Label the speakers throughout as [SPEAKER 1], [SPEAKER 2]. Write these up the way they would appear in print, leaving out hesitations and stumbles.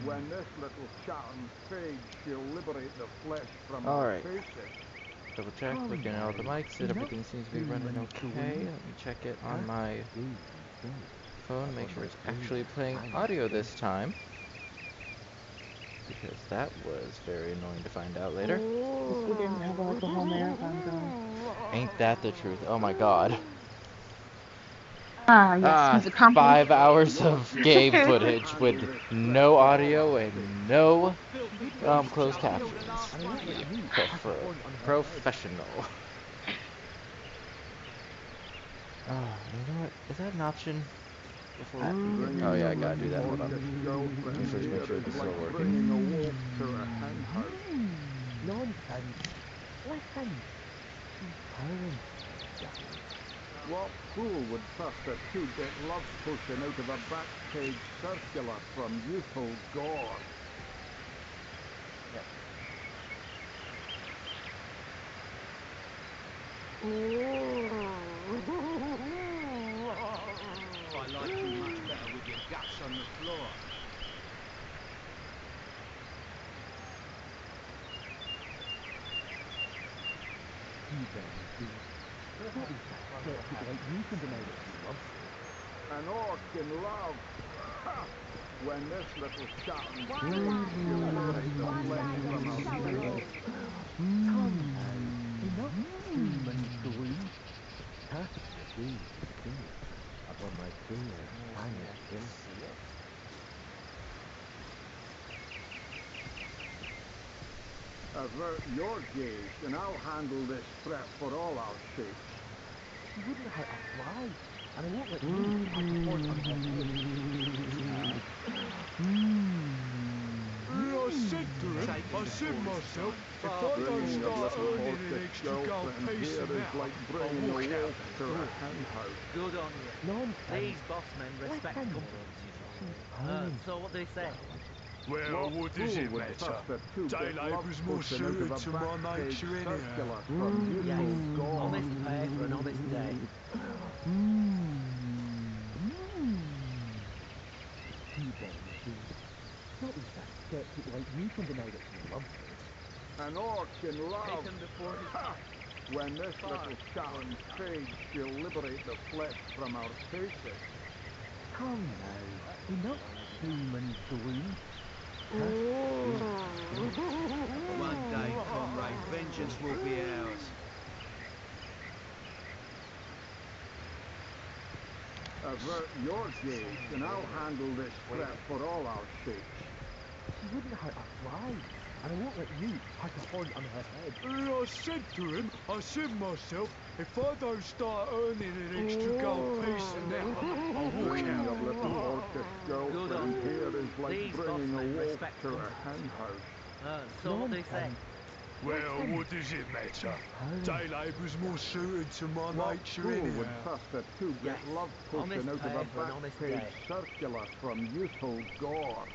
[SPEAKER 1] When this little Sharon fades, she'll liberate the flesh from our faces.
[SPEAKER 2] Double check, looking at all the mics, and everything seems to be running okay. Let me check it on my phone, make sure it's actually playing audio this time. Because that was very annoying to find out later.
[SPEAKER 3] We didn't have like a whole marathon going.
[SPEAKER 2] Ain't that the truth? Oh my god.
[SPEAKER 3] Yes, he's a
[SPEAKER 2] 5 hours of game footage with no audio and no closed captions. Professional. Oh, you know what? Is that an option? Before oh yeah, I gotta do that. Hold on. Let me first make sure this is all working.
[SPEAKER 1] What fool would trust a 2-bit love potion out of a back-page circular from youthful gore?
[SPEAKER 4] I like you much better with your guts on the floor.
[SPEAKER 1] An orc in love. Ha! When this little Sharon fades, she'll liberate the flesh from our faces. Avert your gaze, and I'll handle this threat for all our sakes.
[SPEAKER 5] She wouldn't hurt a fly, and I won't let you have a horn on her head.
[SPEAKER 6] I said to him, I said myself, if I don't start earning an extra gold piece a month, I'll walk out the door.
[SPEAKER 4] Good on you. These boss men respect company. So what do they say?
[SPEAKER 6] Well, what does it matter? Day labour's more suited to my nature anyhow.
[SPEAKER 4] Yes, honest pay for an honest day.
[SPEAKER 1] An orc in love.
[SPEAKER 4] Take him before his
[SPEAKER 1] Ha! When this little Sharon fades, she'll liberate the flesh from our faces.
[SPEAKER 5] Come now, enough doom and gloom.
[SPEAKER 4] One day, comrade, vengeance will be ours.
[SPEAKER 1] Avert your gaze, and I'll handle this threat for all our sakes.
[SPEAKER 5] She wouldn't hurt a fly, and I won't let you have a horn on her head.
[SPEAKER 6] I said to him, I said myself, if I don't start earning an extra gold piece an hour, I'll walk
[SPEAKER 1] Bringing
[SPEAKER 6] out
[SPEAKER 1] a
[SPEAKER 6] the
[SPEAKER 1] little
[SPEAKER 6] door.
[SPEAKER 1] orcish girlfriend here is like
[SPEAKER 4] These
[SPEAKER 1] bringing a
[SPEAKER 4] bossmen
[SPEAKER 1] wolf
[SPEAKER 4] respect
[SPEAKER 1] to a
[SPEAKER 4] company.
[SPEAKER 1] hen house.
[SPEAKER 4] So what do they say?
[SPEAKER 6] Well, what does it matter? Day labour's more suited to my
[SPEAKER 1] What
[SPEAKER 6] nature
[SPEAKER 1] fool would
[SPEAKER 6] anyhow.
[SPEAKER 1] trust a 2-bit
[SPEAKER 4] Yes,
[SPEAKER 1] love potion
[SPEAKER 4] honest
[SPEAKER 1] out of
[SPEAKER 4] pay
[SPEAKER 1] a
[SPEAKER 4] for an honest
[SPEAKER 1] back-page
[SPEAKER 4] day.
[SPEAKER 1] circular from youthful gore?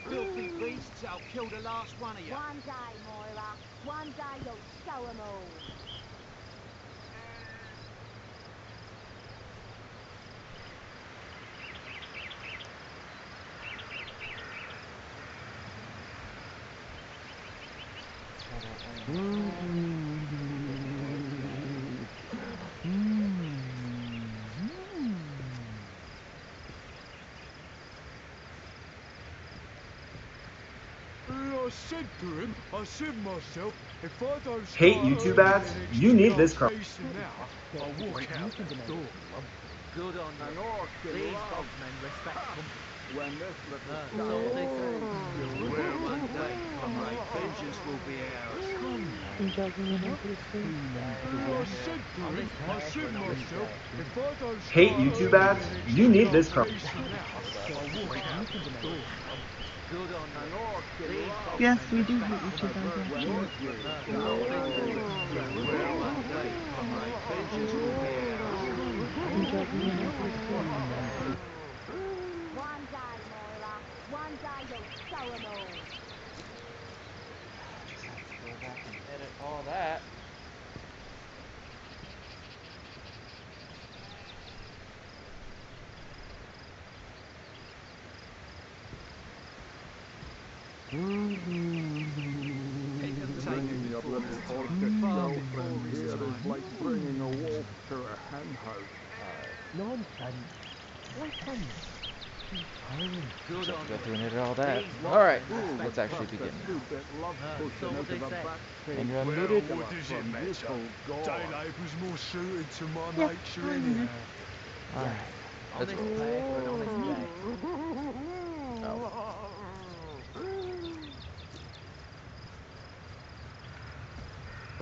[SPEAKER 4] Filthy beasts, I'll kill the last one of you.
[SPEAKER 7] One day, Moira. One day you'll show 'em all.
[SPEAKER 6] I said to him, I said myself, if I don't start
[SPEAKER 8] Hate YouTube
[SPEAKER 6] earning
[SPEAKER 8] ads?
[SPEAKER 6] an
[SPEAKER 8] You
[SPEAKER 6] extra
[SPEAKER 8] need
[SPEAKER 6] gold
[SPEAKER 8] this car.
[SPEAKER 6] piece an hour, I'll walk out the door.
[SPEAKER 4] Good on
[SPEAKER 1] An
[SPEAKER 4] you.
[SPEAKER 1] orc in
[SPEAKER 4] These
[SPEAKER 1] love.
[SPEAKER 4] bossmen respect company.
[SPEAKER 1] When this little
[SPEAKER 4] So what do they
[SPEAKER 1] Sharon
[SPEAKER 4] say?
[SPEAKER 1] fades, she'll
[SPEAKER 4] Well, one day, comrade, vengeance will be ours.
[SPEAKER 3] I'm joking with him pretty soon.
[SPEAKER 6] I said to him, I said myself, if I don't
[SPEAKER 8] Hate
[SPEAKER 6] start
[SPEAKER 8] YouTube
[SPEAKER 6] earning
[SPEAKER 8] ads?
[SPEAKER 6] an
[SPEAKER 8] You
[SPEAKER 6] extra
[SPEAKER 8] need
[SPEAKER 6] gold
[SPEAKER 8] this car.
[SPEAKER 6] piece an hour, I'll walk out the door.
[SPEAKER 4] Good on
[SPEAKER 1] an
[SPEAKER 4] you.
[SPEAKER 1] orc in
[SPEAKER 4] These
[SPEAKER 1] love.
[SPEAKER 3] Yes,
[SPEAKER 4] bossmen
[SPEAKER 3] we do
[SPEAKER 4] respect
[SPEAKER 3] hate YouTube
[SPEAKER 4] company.
[SPEAKER 3] ads,
[SPEAKER 1] Avert
[SPEAKER 3] actually.
[SPEAKER 1] your gaze, and
[SPEAKER 4] So
[SPEAKER 1] I'll
[SPEAKER 4] what do they
[SPEAKER 1] handle
[SPEAKER 4] say?
[SPEAKER 1] this threat for
[SPEAKER 4] Well,
[SPEAKER 1] all our
[SPEAKER 4] one day,
[SPEAKER 1] sakes.
[SPEAKER 4] comrade, vengeance will be ours.
[SPEAKER 3] I'm joking with him pretty soon.
[SPEAKER 7] One day, Moira. One day you'll show 'em all.
[SPEAKER 2] Just have to go back and edit all that.
[SPEAKER 1] horse's
[SPEAKER 4] far
[SPEAKER 1] shelter
[SPEAKER 4] before
[SPEAKER 1] and
[SPEAKER 4] his
[SPEAKER 1] here is
[SPEAKER 4] time.
[SPEAKER 1] like bringing a wolf to a hen house.
[SPEAKER 5] Nonsense. Listen. She's howling.
[SPEAKER 4] Good on
[SPEAKER 2] Go
[SPEAKER 4] you.
[SPEAKER 2] through and hit all that.
[SPEAKER 4] These
[SPEAKER 2] Alright,
[SPEAKER 4] bossmen
[SPEAKER 2] let's
[SPEAKER 4] respect
[SPEAKER 2] actually
[SPEAKER 1] Trust
[SPEAKER 2] begin
[SPEAKER 1] a
[SPEAKER 2] now.
[SPEAKER 1] two-bit love pushing
[SPEAKER 4] so
[SPEAKER 1] out of
[SPEAKER 4] they
[SPEAKER 1] a
[SPEAKER 4] say.
[SPEAKER 1] back page.
[SPEAKER 2] And you're
[SPEAKER 6] Well,
[SPEAKER 2] unmuted.
[SPEAKER 6] what does it
[SPEAKER 1] from
[SPEAKER 6] matter?
[SPEAKER 1] Euclid's
[SPEAKER 6] Day
[SPEAKER 1] gore.
[SPEAKER 6] labour's more suited to my
[SPEAKER 3] Yeah,
[SPEAKER 6] nature
[SPEAKER 3] I'm
[SPEAKER 6] anyhow.
[SPEAKER 2] Alright. Let's
[SPEAKER 4] Honest
[SPEAKER 2] roll.
[SPEAKER 4] pay for an honest day.
[SPEAKER 2] Oh.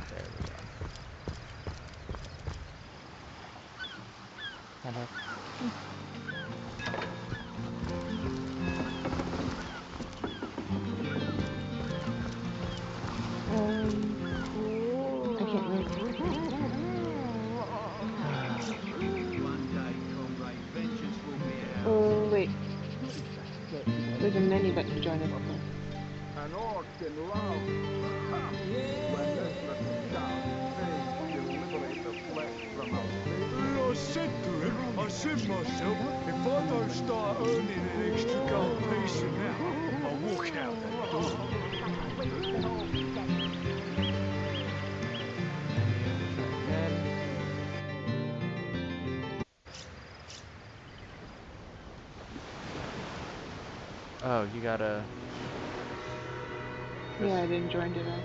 [SPEAKER 2] There we go. Hello.
[SPEAKER 3] I can't move.
[SPEAKER 4] One day, comrade, vengeance will be ours.
[SPEAKER 3] Oh, wait.
[SPEAKER 5] What is that?
[SPEAKER 3] There's a menu button to join us.
[SPEAKER 1] An orc in love. Ha! When this little child fades, she'll liberate the flesh from our faces.
[SPEAKER 6] I said to him, I said myself, if I don't start earning an extra gold piece an hour, I'll walk out that door.
[SPEAKER 2] Oh, you gotta.
[SPEAKER 3] Yeah, I didn't join, did I?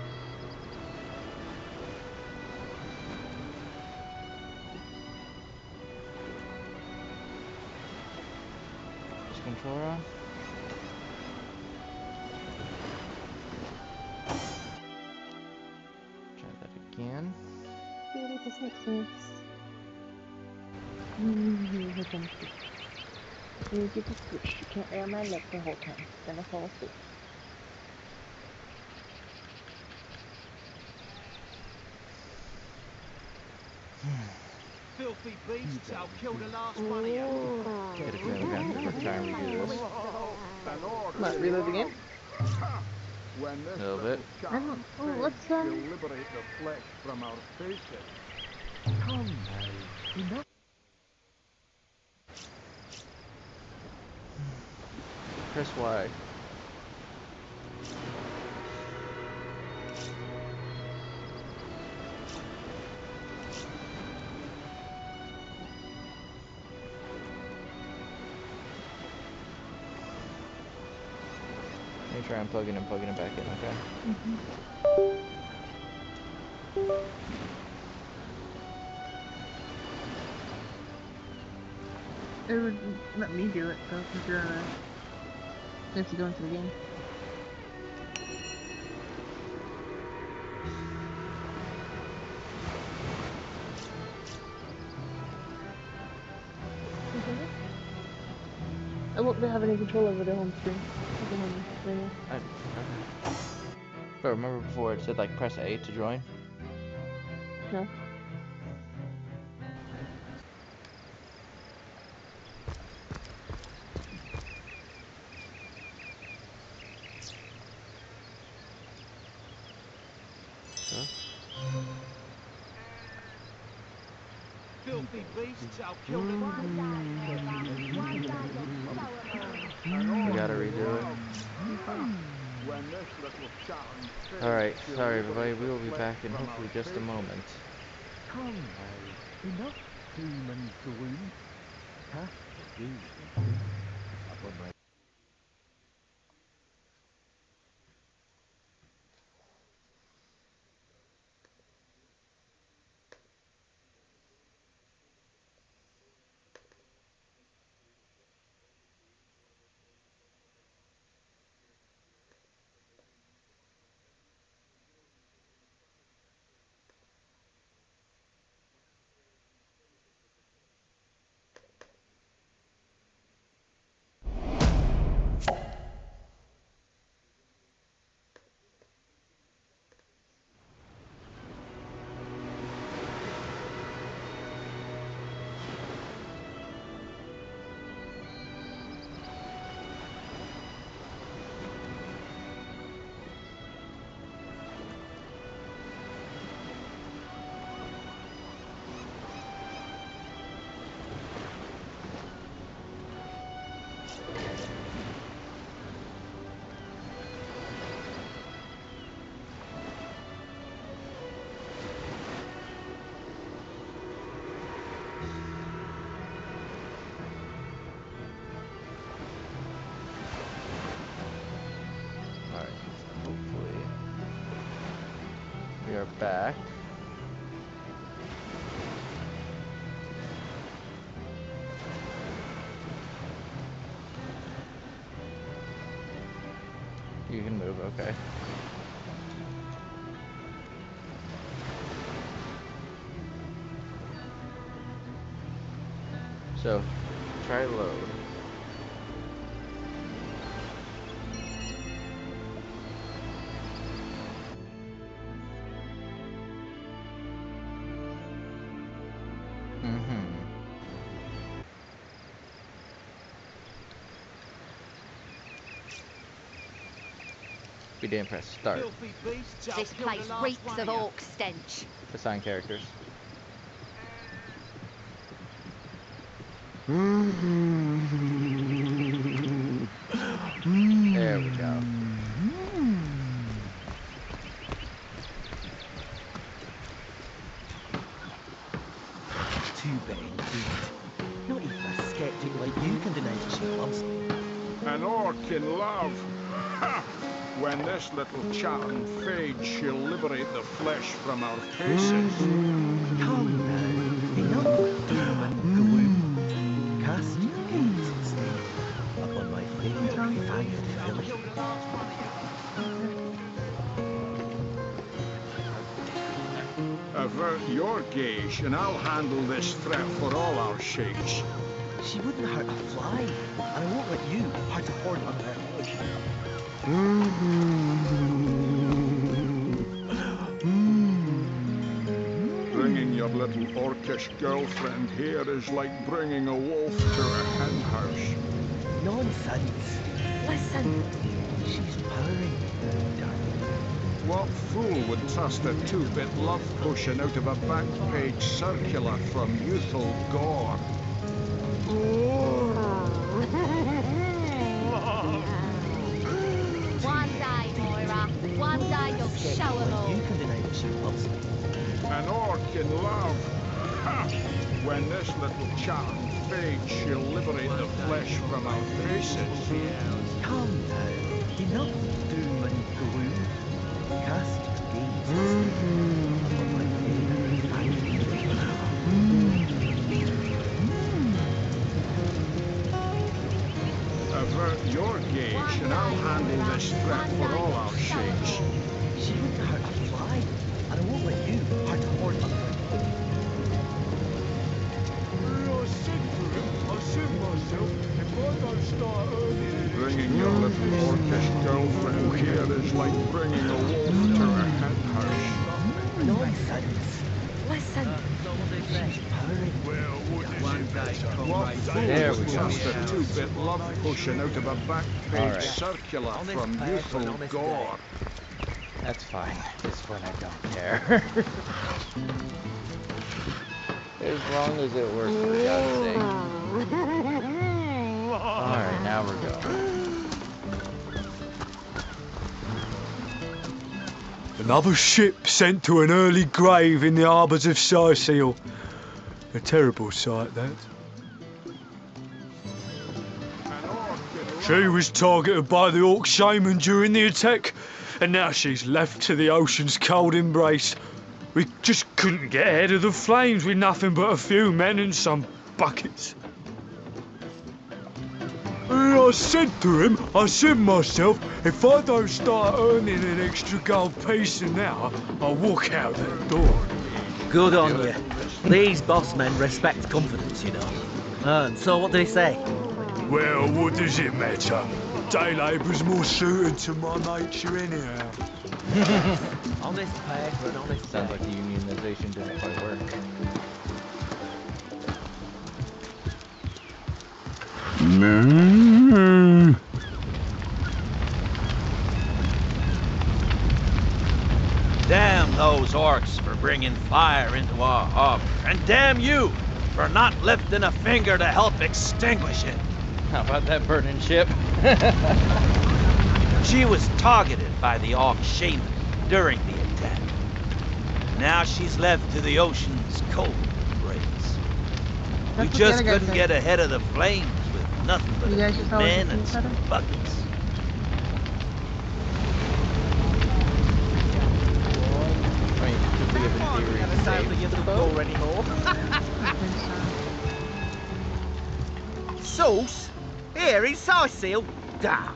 [SPEAKER 2] Is controller on? Try that again.
[SPEAKER 3] Really, this makes sense. Here comes the music is switched. You can't air my neck the whole time. Gonna fall asleep.
[SPEAKER 4] Filthy beasts, I'll kill the last one of you.
[SPEAKER 2] Get a feeling we're gonna have to try and redo this.
[SPEAKER 1] An orc
[SPEAKER 3] What,
[SPEAKER 1] in
[SPEAKER 3] reload
[SPEAKER 1] love.
[SPEAKER 3] again?
[SPEAKER 1] Ha! When this
[SPEAKER 2] Little
[SPEAKER 1] little
[SPEAKER 2] bit.
[SPEAKER 3] I
[SPEAKER 1] child
[SPEAKER 3] don't. Oh,
[SPEAKER 1] fades,
[SPEAKER 3] let's
[SPEAKER 1] she'll liberate the flesh from our faces.
[SPEAKER 5] Come now. Enough.
[SPEAKER 2] Press Y. Let me try unplugging and plugging it back in, okay?
[SPEAKER 3] It would let me do it, so if you're since you go into the game. I won't have any control over the home screen. The home menu.
[SPEAKER 2] Okay. But remember before it said like press A to join?
[SPEAKER 3] No.
[SPEAKER 2] Huh?
[SPEAKER 4] Filthy beasts, I'll kill the
[SPEAKER 7] One day, Moira. One day you'll show 'em all.
[SPEAKER 1] An orc
[SPEAKER 2] We gotta
[SPEAKER 1] in
[SPEAKER 2] redo it.
[SPEAKER 1] love. Ha! When this little child fades,
[SPEAKER 2] Alright,
[SPEAKER 1] she'll
[SPEAKER 2] sorry everybody,
[SPEAKER 1] liberate
[SPEAKER 2] we
[SPEAKER 1] the
[SPEAKER 2] will be
[SPEAKER 1] flesh
[SPEAKER 2] back in
[SPEAKER 1] from
[SPEAKER 2] hopefully
[SPEAKER 1] our
[SPEAKER 2] just a
[SPEAKER 1] faces.
[SPEAKER 2] moment.
[SPEAKER 5] Come now. Enough doom and gloom. Half the day upon my
[SPEAKER 2] back. You can move, okay. So, try load. We didn't press start.
[SPEAKER 7] This place reeks of orc stench.
[SPEAKER 2] Assign characters. There we go.
[SPEAKER 4] Too bad indeed. Not even a skeptic like you can deny that she loves me.
[SPEAKER 1] An orc in love. Ha! When this little chatting fades, she'll liberate the flesh from our faces.
[SPEAKER 4] Come now, enough with doom and gloom. Cast your gaze instead upon my fair fanged village.
[SPEAKER 1] Avert your gaze, and I'll handle this threat for all our sakes.
[SPEAKER 4] She wouldn't hurt a fly, and I won't let you hurt a horn on her head.
[SPEAKER 1] Bringing your little orcish girlfriend here is like bringing a wolf to a hen house.
[SPEAKER 4] Nonsense. Listen, she's purring, darling.
[SPEAKER 1] What fool would trust a two-bit love potion out of a back-page circular from youthful gore?
[SPEAKER 7] One day, Moira. One day you'll show 'em all.
[SPEAKER 4] You can deny that she loves me.
[SPEAKER 1] An orc in love. Ha! When this little chatting fades, she'll liberate the flesh from our faces.
[SPEAKER 4] Come now, enough doom and gloom. Cast your gaze instead upon my fair fanged
[SPEAKER 1] Avert your gaze, and I'll handle this threat for all our sakes.
[SPEAKER 4] She wouldn't hurt a fly, and I won't let you hurt a horn on her head.
[SPEAKER 6] I said to him, I said myself, if I don't start earning...
[SPEAKER 1] Bringing your little orcish girlfriend here is like bringing a wolf to a hen house.
[SPEAKER 4] Nonsense. Listen, she's purring.
[SPEAKER 6] Well, what is it?
[SPEAKER 1] What fool
[SPEAKER 2] There we
[SPEAKER 1] would
[SPEAKER 2] go.
[SPEAKER 1] trust a two-bit love potion out of a back-page
[SPEAKER 2] Alright.
[SPEAKER 1] circular
[SPEAKER 4] Honest
[SPEAKER 1] from
[SPEAKER 4] pad for
[SPEAKER 1] youthful
[SPEAKER 4] an honest
[SPEAKER 1] gore?
[SPEAKER 2] That's fine. This one I don't care. As long as it works, for God's sake. Alright, now we're going.
[SPEAKER 6] Another ship sent to an early grave in the harbours of Cyseal. A terrible sight, that. She was targeted by the orc shaman during the attack, and now she's left to the ocean's cold embrace. We just couldn't get ahead of the flames with nothing but a few men and some buckets. And I said to him, I said myself, if I don't start earning an extra gold piece an hour, I'll walk out that door.
[SPEAKER 4] Good on you. These boss men respect confidence, you know. And so what did he say?
[SPEAKER 6] Well, what does it matter? Day labour's more suited to my nature anyhow.
[SPEAKER 4] Honest pay for an honest
[SPEAKER 2] Sounds
[SPEAKER 4] day.
[SPEAKER 2] like the unionization didn't quite work.
[SPEAKER 8] Damn those orcs for bringing fire into our harbor, and damn you for not lifting a finger to help extinguish it.
[SPEAKER 2] How about that burning ship?
[SPEAKER 8] She was targeted by the orc shaman during the attack. Now she's left to the ocean's cold embrace. We
[SPEAKER 3] That's what the
[SPEAKER 8] just
[SPEAKER 3] other guy
[SPEAKER 8] couldn't
[SPEAKER 3] said.
[SPEAKER 8] get ahead of the flames with nothing but
[SPEAKER 3] You guys just saw what
[SPEAKER 8] men
[SPEAKER 3] the
[SPEAKER 8] and
[SPEAKER 3] king said?
[SPEAKER 8] some buckets.
[SPEAKER 2] I mean, save the boat?
[SPEAKER 8] anymore.
[SPEAKER 3] I think so.
[SPEAKER 4] Sauce? Here in Cyseal? Ah,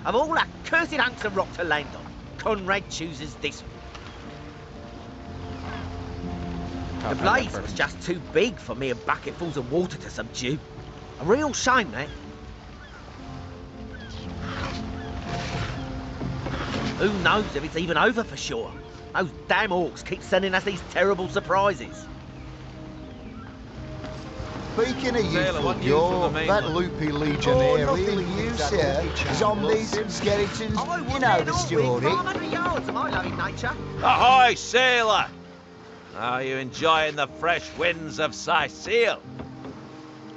[SPEAKER 4] of all that cursed hunks of rock to land on, Conrad chooses this one. The blaze was just too big for mere bucketfuls of water to subdue. A real shame, that. Who knows if it's even over for sure? Those damn orcs keep sending us these terrible surprises.
[SPEAKER 9] Speaking of
[SPEAKER 8] Sailor, what
[SPEAKER 9] youthful
[SPEAKER 8] news from the
[SPEAKER 9] York,
[SPEAKER 8] mainland?
[SPEAKER 9] that loopy legionnaire
[SPEAKER 10] nothing
[SPEAKER 9] really
[SPEAKER 10] new,
[SPEAKER 9] thinks that
[SPEAKER 10] sir.
[SPEAKER 9] orky
[SPEAKER 10] Zombies,
[SPEAKER 9] chap loves him.
[SPEAKER 10] skeletons,
[SPEAKER 4] I
[SPEAKER 10] you
[SPEAKER 4] wouldn't
[SPEAKER 10] know
[SPEAKER 4] let
[SPEAKER 10] the
[SPEAKER 4] all
[SPEAKER 10] story.
[SPEAKER 4] within 500 yards of my loving nature.
[SPEAKER 8] Ahoy, sailor! Are you enjoying the fresh winds of Cyseal?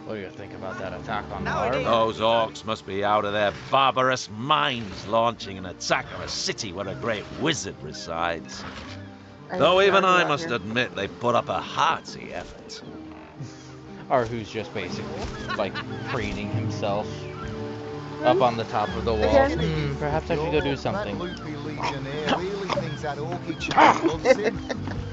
[SPEAKER 2] What do you think about that attack on
[SPEAKER 4] No, it
[SPEAKER 2] Arhu?
[SPEAKER 4] ain't.
[SPEAKER 8] Those orcs must be out of their barbarous minds launching an attack on a city where a great wizard resides. Though even I must admit they put up a hearty effort.
[SPEAKER 2] Arhu's just basically like preening himself up on the top of the wall.
[SPEAKER 3] Again?
[SPEAKER 2] Perhaps I should go do something.
[SPEAKER 9] That loopy legionnaire really thinks that orky chap loves him.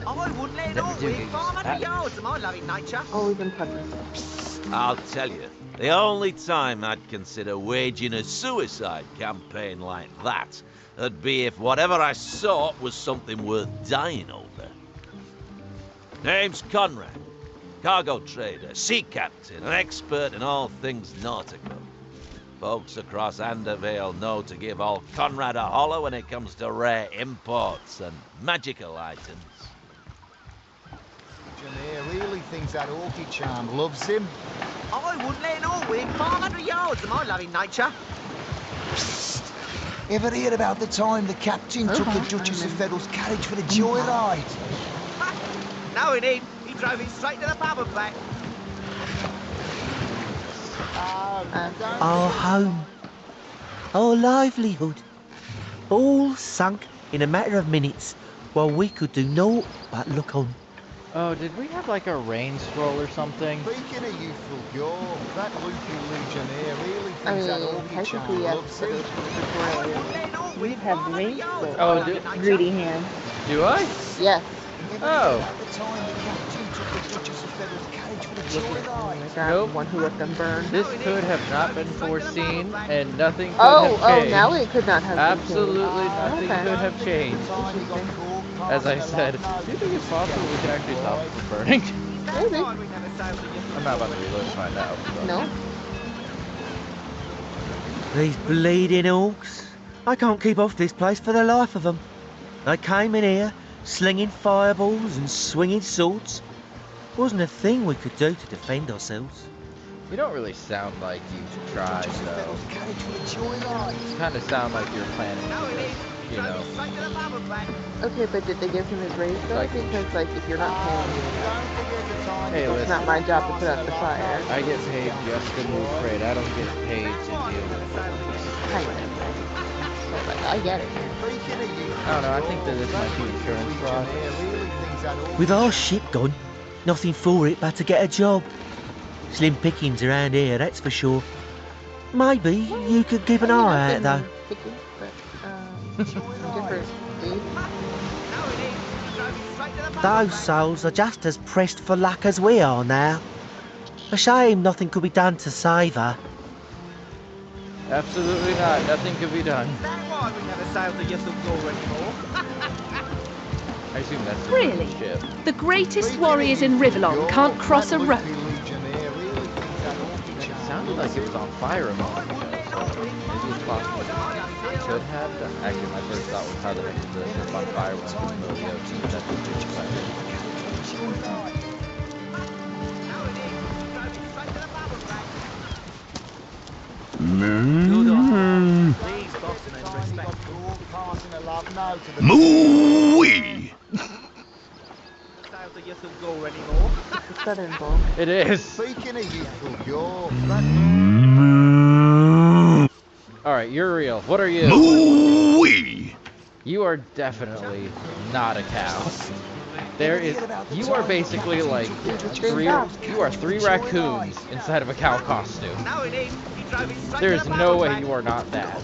[SPEAKER 4] I wouldn't let
[SPEAKER 2] Never
[SPEAKER 4] all
[SPEAKER 2] do
[SPEAKER 4] within
[SPEAKER 2] use
[SPEAKER 4] 500
[SPEAKER 2] that.
[SPEAKER 4] yards of my loving nature.
[SPEAKER 3] Always in touch with
[SPEAKER 8] I'll tell you, the only time I'd consider waging a suicide campaign like that would be if whatever I sought was something worth dying over. Name's Conrad, cargo trader, sea captain, an expert in all things nautical. Folks across Andervale know to give old Conrad a holler when it comes to rare imports and magical items.
[SPEAKER 9] Legionnaire really thinks that orky charm loves him.
[SPEAKER 4] I wouldn't let all within 500 yards of my loving nature.
[SPEAKER 10] Ever hear about the time the captain took the Duchess of Federal's carriage for the joyride?
[SPEAKER 4] No, he didn't. He drove it straight to the pub and back.
[SPEAKER 10] Our home, our livelihood, all sunk in a matter of minutes while we could do naught but look on.
[SPEAKER 2] Oh, did we have like a rain scroll or something?
[SPEAKER 9] Speaking of youthful York, that loopy legionnaire really
[SPEAKER 3] I
[SPEAKER 9] thinks that
[SPEAKER 3] mean,
[SPEAKER 9] orky charm
[SPEAKER 3] technically, yes,
[SPEAKER 9] loves
[SPEAKER 3] but
[SPEAKER 9] him.
[SPEAKER 3] it's tutorial. You have links, so
[SPEAKER 2] Oh,
[SPEAKER 3] greedy hand.
[SPEAKER 2] Do I?
[SPEAKER 3] Yes.
[SPEAKER 2] Oh.
[SPEAKER 10] At the time the captain took the Duchess of Federal's carriage for the
[SPEAKER 3] Oh
[SPEAKER 10] joyride.
[SPEAKER 3] my god,
[SPEAKER 2] Nope.
[SPEAKER 3] one who let them burn.
[SPEAKER 2] This could have not been foreseen, and nothing could
[SPEAKER 3] Oh,
[SPEAKER 2] have changed.
[SPEAKER 3] now it could not have been
[SPEAKER 2] Absolutely nothing
[SPEAKER 3] Okay.
[SPEAKER 2] could have changed. As I said, do you think it's possible we can actually stop it from burning?
[SPEAKER 3] Maybe.
[SPEAKER 2] I'm not about to reload to find out. So.
[SPEAKER 3] No.
[SPEAKER 4] These bleeding orcs. I can't keep off this place for the life of them. They came in here, slinging fireballs and swinging swords. Wasn't a thing we could do to defend ourselves.
[SPEAKER 2] You don't really sound like you've tried, though. You kind of sound like you're planning to just, you know.
[SPEAKER 3] Okay, but did they give him his raise though?
[SPEAKER 2] Like-
[SPEAKER 3] Because like, if you're not paying me,
[SPEAKER 2] Hey,
[SPEAKER 3] it's
[SPEAKER 2] listen,
[SPEAKER 3] not my job to put out the fire.
[SPEAKER 2] I get paid just to move freight. I don't get paid to deal with
[SPEAKER 3] Kind of. So like, I get it.
[SPEAKER 2] I don't know, I think that this might be insurance fraud.
[SPEAKER 4] With our ship gone, nothing for it but to get a job. Slim pickings around here, that's for sure. Maybe you could keep an eye out though.
[SPEAKER 3] Picky, but different age.
[SPEAKER 4] Those souls are just as pressed for luck as we are now. A shame nothing could be done to save her.
[SPEAKER 2] Absolutely not. Nothing could be done.
[SPEAKER 4] Why we never sailed the Yasukor anymore?
[SPEAKER 2] I assume that's the
[SPEAKER 11] Really?
[SPEAKER 2] ship.
[SPEAKER 11] The greatest warriors in Rivellon can't cross a road.
[SPEAKER 2] It sounded like it was on fire a moment ago, so maybe it's possible it could have done. Actually, my first thought was how the heck is the ship on fire when it's in the middle of the ocean, but that's what it's like.
[SPEAKER 6] Moo-wee!
[SPEAKER 4] Sailed the Yasukor anymore.
[SPEAKER 3] It's the Southern Bowl.
[SPEAKER 2] It is!
[SPEAKER 9] Speaking of youthful York,
[SPEAKER 2] Alright, you're real. What are you?
[SPEAKER 6] Moo-wee!
[SPEAKER 2] You are definitely not a cow. There is, you are basically like three raccoons inside of a cow costume.
[SPEAKER 4] No, it ain't. He drove it straight
[SPEAKER 2] There
[SPEAKER 4] to
[SPEAKER 2] is
[SPEAKER 4] the
[SPEAKER 2] no
[SPEAKER 4] pub and
[SPEAKER 2] way
[SPEAKER 4] back.
[SPEAKER 2] you are not that.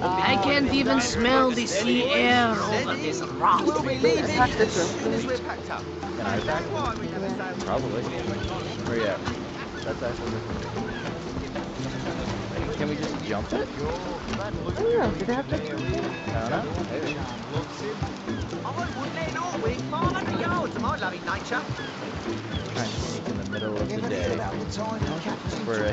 [SPEAKER 11] I can't even smell the sea air over this rock.
[SPEAKER 3] Attack this room, please.
[SPEAKER 2] Can I attack?
[SPEAKER 3] Yeah.
[SPEAKER 2] Probably. Where you at? That's actually Can we just jump it?
[SPEAKER 3] I don't know, did I have to?
[SPEAKER 2] I don't know. Maybe. Trying to sneak in the middle of the day. For a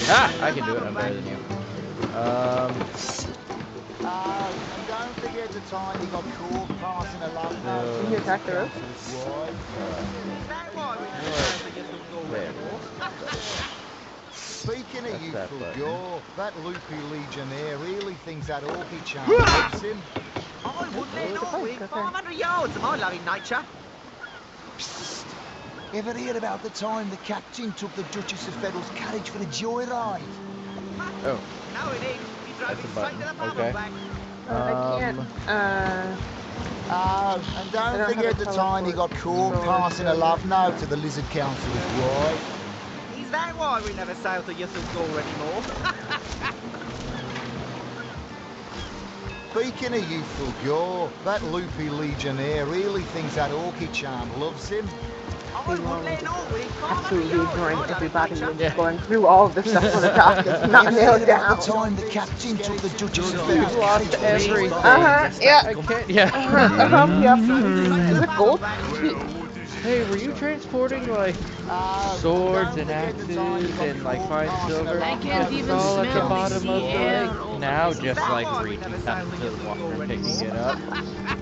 [SPEAKER 2] I can do it. I'm better than you.
[SPEAKER 9] And don't forget the time he got caught passing a love note.
[SPEAKER 3] Can you attack the roof?
[SPEAKER 2] There.
[SPEAKER 9] Speaking of
[SPEAKER 2] That's
[SPEAKER 9] youthful
[SPEAKER 2] that
[SPEAKER 9] gore, that loopy legionnaire really thinks that orchid charm loves him.
[SPEAKER 3] I wouldn't let it all win
[SPEAKER 12] 500 yards of my loving nature.
[SPEAKER 9] Ever hear about the time the captain took the Duchess of Federal's carriage for a joyride?
[SPEAKER 2] Oh.
[SPEAKER 12] No, it ain't. He drove
[SPEAKER 2] That's
[SPEAKER 12] it
[SPEAKER 2] a
[SPEAKER 12] straight to the
[SPEAKER 2] button.
[SPEAKER 12] bubble
[SPEAKER 2] Okay.
[SPEAKER 12] back.
[SPEAKER 3] I can't,
[SPEAKER 9] And don't forget the time he got caught passing a love note to the Lizard Council's wife.
[SPEAKER 12] Is that why we never sail to Yussel Gore anymore?
[SPEAKER 9] Speaking of youthful gore, that loopy legionnaire really thinks that orchid charm loves him.
[SPEAKER 3] absolutely ignoring everybody and just going through all of the stuff on the dock. It's not nailed down.
[SPEAKER 9] The time the captain took the Duchess of
[SPEAKER 2] We've
[SPEAKER 9] Federal's
[SPEAKER 2] lost
[SPEAKER 9] carriage for a
[SPEAKER 2] everything.
[SPEAKER 9] joyride.
[SPEAKER 3] Yeah.
[SPEAKER 2] I can't. Yeah.
[SPEAKER 3] Yep. Is it gold?
[SPEAKER 2] Hey, were you transporting like swords and axes and like fine silver?
[SPEAKER 11] I can't even
[SPEAKER 2] all at the
[SPEAKER 11] smell
[SPEAKER 2] bottom
[SPEAKER 11] the
[SPEAKER 2] of
[SPEAKER 11] sea
[SPEAKER 2] the
[SPEAKER 11] air
[SPEAKER 2] lake.
[SPEAKER 11] over
[SPEAKER 2] Now
[SPEAKER 11] this
[SPEAKER 2] just
[SPEAKER 11] rock.
[SPEAKER 2] like reaching out into the water and picking it up.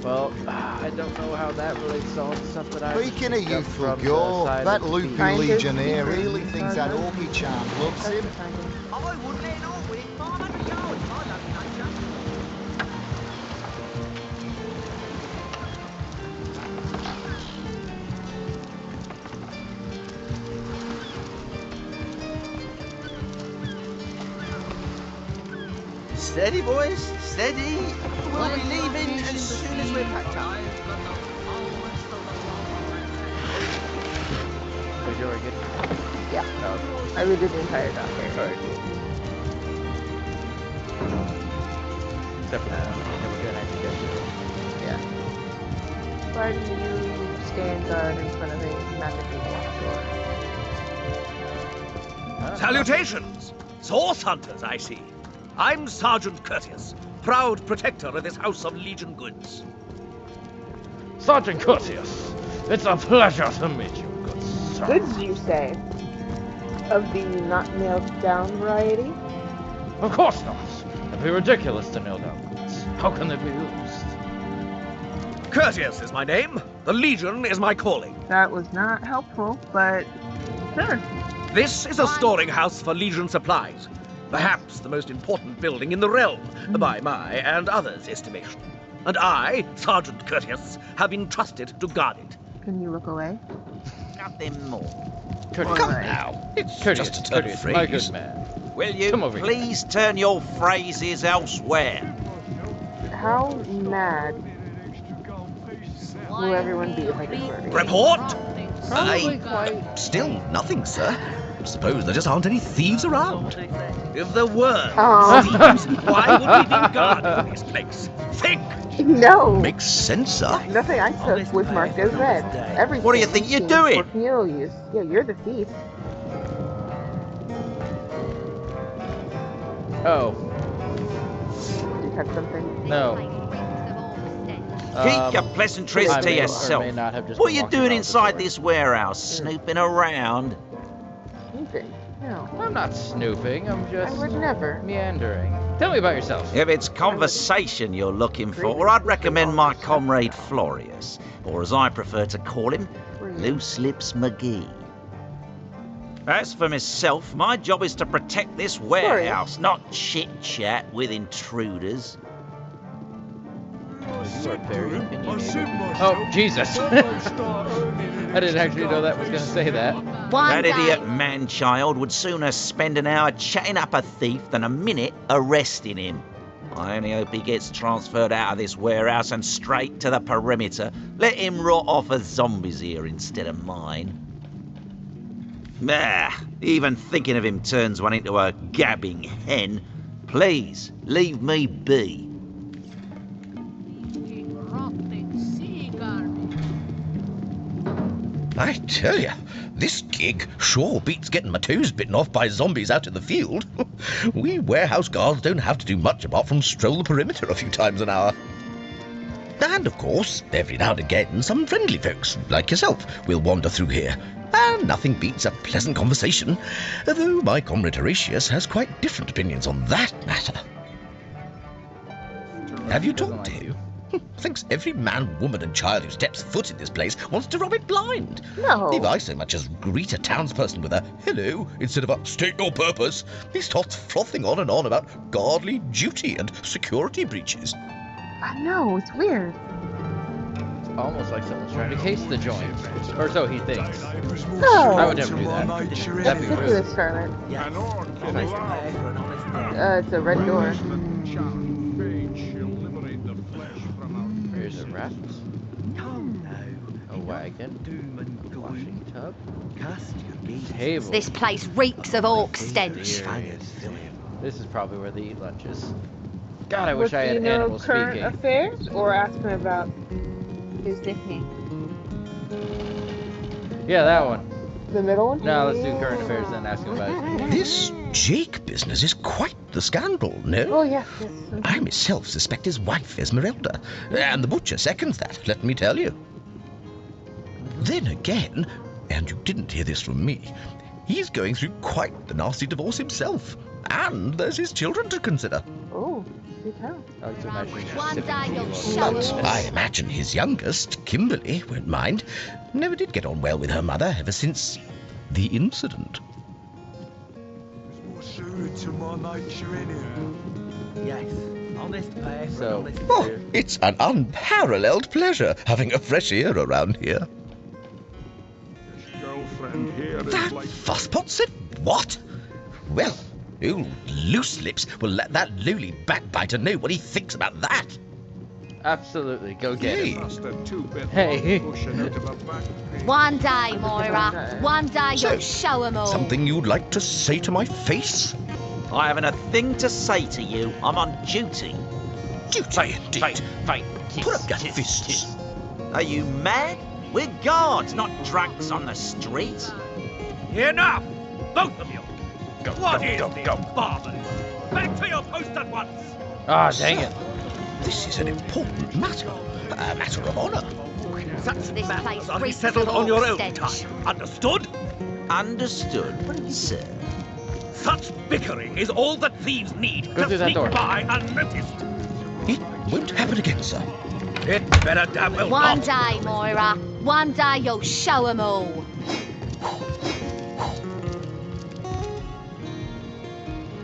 [SPEAKER 2] Well, I don't know how that relates to all the stuff that I.
[SPEAKER 9] Speaking of youthful gore, that loopy legionnaire really thinks that orchid charm loves him.
[SPEAKER 12] I wouldn't let it all win 500 yards of my loving nature.
[SPEAKER 8] Steady, boys, steady. We'll be leaving as soon as we're packed up.
[SPEAKER 2] Was you already good?
[SPEAKER 3] Yeah.
[SPEAKER 2] Oh,
[SPEAKER 3] I redid the entire dock here.
[SPEAKER 2] alright. Except for that, we're good. I think
[SPEAKER 3] Yeah. Why do you stand guard in front of a magically blocked door?
[SPEAKER 13] Salutations! Source hunters, I see. I'm Sergeant Curtius, proud protector of this house of Legion goods.
[SPEAKER 2] Sergeant Curtius, it's a pleasure to meet you, good sir.
[SPEAKER 3] Goods, you say? Of the not nailed down variety?
[SPEAKER 2] Of course not. It'd be ridiculous to nail down goods. How can they be used?
[SPEAKER 13] Curtius is my name. The Legion is my calling.
[SPEAKER 3] That was not helpful, but sure.
[SPEAKER 13] This is a storing house for Legion supplies. Perhaps the most important building in the realm, by my and others' estimation. And I, Sergeant Curtius, have been trusted to guard it.
[SPEAKER 3] Can you look away?
[SPEAKER 8] Nothing more.
[SPEAKER 2] Curtius,
[SPEAKER 13] Come now. It's just a turn of
[SPEAKER 2] Curtius,
[SPEAKER 13] phrase.
[SPEAKER 2] my good man.
[SPEAKER 8] Will you
[SPEAKER 2] Come over here.
[SPEAKER 8] please turn your phrases elsewhere?
[SPEAKER 3] How mad will everyone be if I get murdered?
[SPEAKER 13] Report?
[SPEAKER 2] Probably quite.
[SPEAKER 13] Still nothing, sir. Suppose there just aren't any thieves around. If there were thieves, why would we be guarding this place? Think!
[SPEAKER 3] No!
[SPEAKER 13] Makes sense, sir.
[SPEAKER 3] Nothing I took was marked as red. Everything.
[SPEAKER 8] What do you think you're
[SPEAKER 3] seems
[SPEAKER 8] doing?
[SPEAKER 3] Cornelius. Yeah, you're the thief.
[SPEAKER 2] Oh,
[SPEAKER 3] You touch something?
[SPEAKER 2] no.
[SPEAKER 8] Keep your pleasantries
[SPEAKER 2] I
[SPEAKER 8] to
[SPEAKER 2] may or
[SPEAKER 8] yourself.
[SPEAKER 2] may not have just
[SPEAKER 8] What are
[SPEAKER 2] been
[SPEAKER 8] you
[SPEAKER 2] walking
[SPEAKER 8] doing
[SPEAKER 2] around the
[SPEAKER 8] inside
[SPEAKER 2] door.
[SPEAKER 8] this warehouse? Snooping around?
[SPEAKER 3] Snooping? No.
[SPEAKER 2] I'm not snooping, I'm
[SPEAKER 3] I
[SPEAKER 2] just
[SPEAKER 3] would never.
[SPEAKER 2] meandering. Tell me about yourself.
[SPEAKER 8] If it's conversation you're looking for, I'd recommend my comrade Florius, or as I prefer to call him, Loose Lips McGee. As for myself, my job is to protect this warehouse, not chit-chat with intruders.
[SPEAKER 2] You are very opinionated. Oh, Jesus. I didn't actually know that was going to say that.
[SPEAKER 8] That idiot man-child would sooner spend an hour chatting up a thief than a minute arresting him. I only hope he gets transferred out of this warehouse and straight to the perimeter. Let him rot off as zombies here instead of mine. Even thinking of him turns one into a gabbing hen. Please, leave me be.
[SPEAKER 13] I tell you, this gig sure beats getting my toes bitten off by zombies out in the field. We warehouse guards don't have to do much apart from stroll the perimeter a few times an hour. And of course, every now and again, some friendly folks, like yourself, will wander through here. And nothing beats a pleasant conversation, though my comrade Horatius has quite different opinions on that matter. Have you talked to him? Thinks every man, woman and child who steps foot in this place wants to rob it blind.
[SPEAKER 3] No.
[SPEAKER 13] If I so much as greet a townsperson with a hello instead of a state your purpose, he starts frothing on and on about guardly duty and security breaches.
[SPEAKER 3] I know, it's weird.
[SPEAKER 2] Almost like someone's trying to case the joint. Or so he thinks.
[SPEAKER 3] No.
[SPEAKER 2] I would never do that. That'd be rude.
[SPEAKER 3] Ridiculous, Scarlet. It's a red door.
[SPEAKER 2] Here's a raft. A wagon. A washing tub. Table.
[SPEAKER 7] This place reeks of orc stench.
[SPEAKER 2] Serious. This is probably where they eat lunches. God, I wish I had animals
[SPEAKER 3] current
[SPEAKER 2] speaking.
[SPEAKER 3] affairs or asking about his nickname?
[SPEAKER 2] Yeah, that one.
[SPEAKER 3] The middle one?
[SPEAKER 2] No, let's do current affairs then ask him about it.
[SPEAKER 13] This Jake business is quite the scandal, no?
[SPEAKER 3] Oh, yes.
[SPEAKER 13] I myself suspect his wife, Esmeralda, and the butcher seconds that, let me tell you. Then again, and you didn't hear this from me, he's going through quite the nasty divorce himself, and there's his children to consider.
[SPEAKER 3] Oh, good hell.
[SPEAKER 2] I like to imagine he's just
[SPEAKER 7] One
[SPEAKER 2] sipping
[SPEAKER 7] day
[SPEAKER 2] tea
[SPEAKER 7] you'll
[SPEAKER 2] while
[SPEAKER 7] show
[SPEAKER 2] he's
[SPEAKER 7] us.
[SPEAKER 2] doing
[SPEAKER 13] I
[SPEAKER 2] this.
[SPEAKER 13] imagine his youngest, Kimberly, won't mind. Never did get on well with her mother ever since the incident.
[SPEAKER 10] Yes, honest pair for
[SPEAKER 2] So,
[SPEAKER 10] honest
[SPEAKER 13] Oh,
[SPEAKER 10] pair.
[SPEAKER 13] it's an unparalleled pleasure having a fresh ear around here.
[SPEAKER 1] Girlfriend here is
[SPEAKER 13] That
[SPEAKER 1] like
[SPEAKER 13] fusspot said what? Well, old loose lips will let that lowly backbiter know what he thinks about that.
[SPEAKER 2] absolutely, go get
[SPEAKER 13] Hey.
[SPEAKER 2] him.
[SPEAKER 1] just a two-bit
[SPEAKER 2] Hey.
[SPEAKER 1] pushing out of a back.
[SPEAKER 7] One day, Moira. One day
[SPEAKER 13] So,
[SPEAKER 7] you'll show 'em all.
[SPEAKER 13] Something you'd like to say to my face?
[SPEAKER 8] I haven't a thing to say to you. I'm on duty.
[SPEAKER 13] Duty indeed. Put up your fists.
[SPEAKER 8] Are you mad? We're guards, not drunks on the street.
[SPEAKER 13] Enough! Both of you!
[SPEAKER 14] What is this barbarity? Back to your post at once!
[SPEAKER 2] Ah, dang it.
[SPEAKER 13] This is an important matter. A matter of honor.
[SPEAKER 14] Such
[SPEAKER 7] This
[SPEAKER 14] matters
[SPEAKER 7] place
[SPEAKER 14] are to be
[SPEAKER 7] reeks
[SPEAKER 14] settled
[SPEAKER 7] of
[SPEAKER 14] on your
[SPEAKER 7] orc
[SPEAKER 14] own
[SPEAKER 7] stench.
[SPEAKER 14] time. Understood?
[SPEAKER 8] Understood, sir.
[SPEAKER 14] Such bickering is all that thieves need
[SPEAKER 2] Go
[SPEAKER 14] to
[SPEAKER 2] through that
[SPEAKER 14] sneak
[SPEAKER 2] door.
[SPEAKER 14] by unnoticed.
[SPEAKER 13] It won't happen again, sir.
[SPEAKER 14] It better damn well
[SPEAKER 7] One
[SPEAKER 14] not.
[SPEAKER 7] day, Moira. One day you'll show 'em all.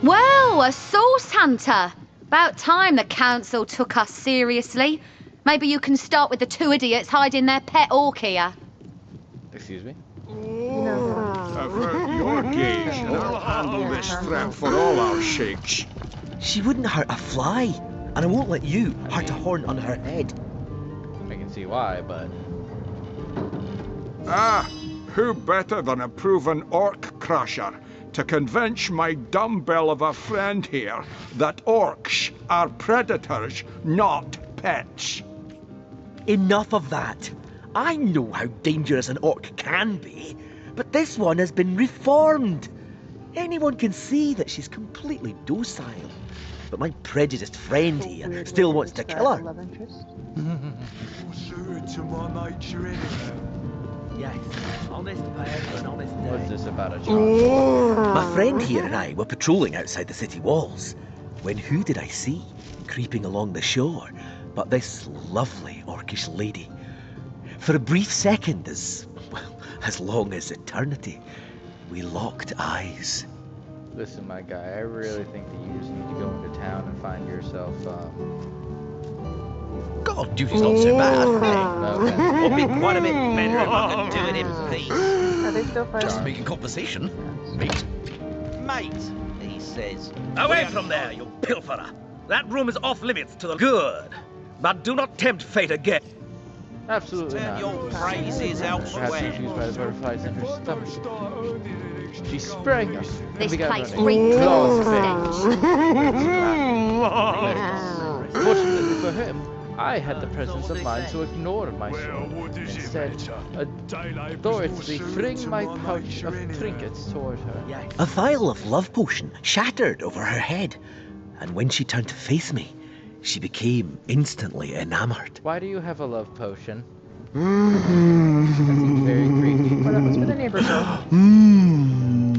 [SPEAKER 7] Well, a source hunter. About time the council took us seriously. Maybe you can start with the two idiots hiding their pet orc here.
[SPEAKER 2] Excuse me?
[SPEAKER 1] Avert your gaze, and I'll handle this threat for all our shakes.
[SPEAKER 10] She wouldn't hurt a fly, and I won't let you hurt a horn on her head.
[SPEAKER 2] I can see why, but
[SPEAKER 1] Who better than a proven orc crusher to convince my dumbbell of a friend here that orcs are predators, not pets?
[SPEAKER 10] Enough of that. I know how dangerous an orc can be, but this one has been reformed. Anyone can see that she's completely docile. But my prejudiced friend here still wants to kill her.
[SPEAKER 3] Love interest.
[SPEAKER 10] Yes, honest pair for an honest
[SPEAKER 2] what's
[SPEAKER 10] day.
[SPEAKER 2] this about a child?
[SPEAKER 10] My friend here and I were patrolling outside the city walls, when who did I see creeping along the shore but this lovely orcish lady. For a brief second, as long as eternity, we locked eyes.
[SPEAKER 2] Listen, my guy, I really think that you just need to go into town and find yourself,
[SPEAKER 13] God, duty's not so bad.
[SPEAKER 2] okay.
[SPEAKER 8] Would be quite a bit better if I could do it in peace.
[SPEAKER 3] Are they still fighting?
[SPEAKER 13] Just making conversation. Mate.
[SPEAKER 8] Mate, he says.
[SPEAKER 14] Away from there, you pilferer. That room is off limits to the good. But do not tempt fate again.
[SPEAKER 2] Absolutely
[SPEAKER 8] Turn
[SPEAKER 2] not.
[SPEAKER 8] your phrases
[SPEAKER 2] Perhaps
[SPEAKER 8] elsewhere.
[SPEAKER 2] confused by the butterflies in her stomach. She sprang up and
[SPEAKER 7] This
[SPEAKER 2] began
[SPEAKER 7] place
[SPEAKER 2] running.
[SPEAKER 7] reeks of
[SPEAKER 2] Claws
[SPEAKER 7] old
[SPEAKER 2] fanged. Fortunately for him, I had the presence of mind to ignore my sword. Instead, adroitly fling my pouch of trinkets toward her.
[SPEAKER 10] A vial of love potion shattered over her head, and when she turned to face me, she became instantly enamored.
[SPEAKER 2] Why do you have a love potion?
[SPEAKER 3] That
[SPEAKER 2] seems very creepy.
[SPEAKER 3] Well, that must be the neighbor girl.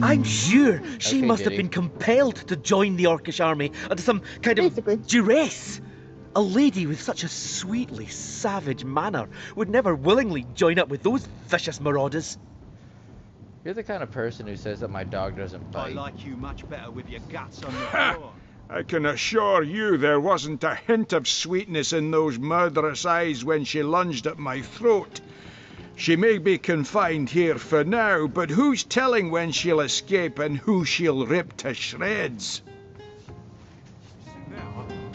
[SPEAKER 10] I'm sure she
[SPEAKER 2] Okay,
[SPEAKER 10] must have
[SPEAKER 2] Diddy.
[SPEAKER 10] been compelled to join the Orcish army under some kind of duress. A lady with such a sweetly savage manner would never willingly join up with those vicious marauders.
[SPEAKER 2] You're the kind of person who says that my dog doesn't
[SPEAKER 15] I
[SPEAKER 2] bite.
[SPEAKER 15] like you much better with your guts on the
[SPEAKER 1] Ha!
[SPEAKER 15] floor.
[SPEAKER 1] I can assure you there wasn't a hint of sweetness in those murderous eyes when she lunged at my throat. She may be confined here for now, but who's telling when she'll escape and who she'll rip to shreds?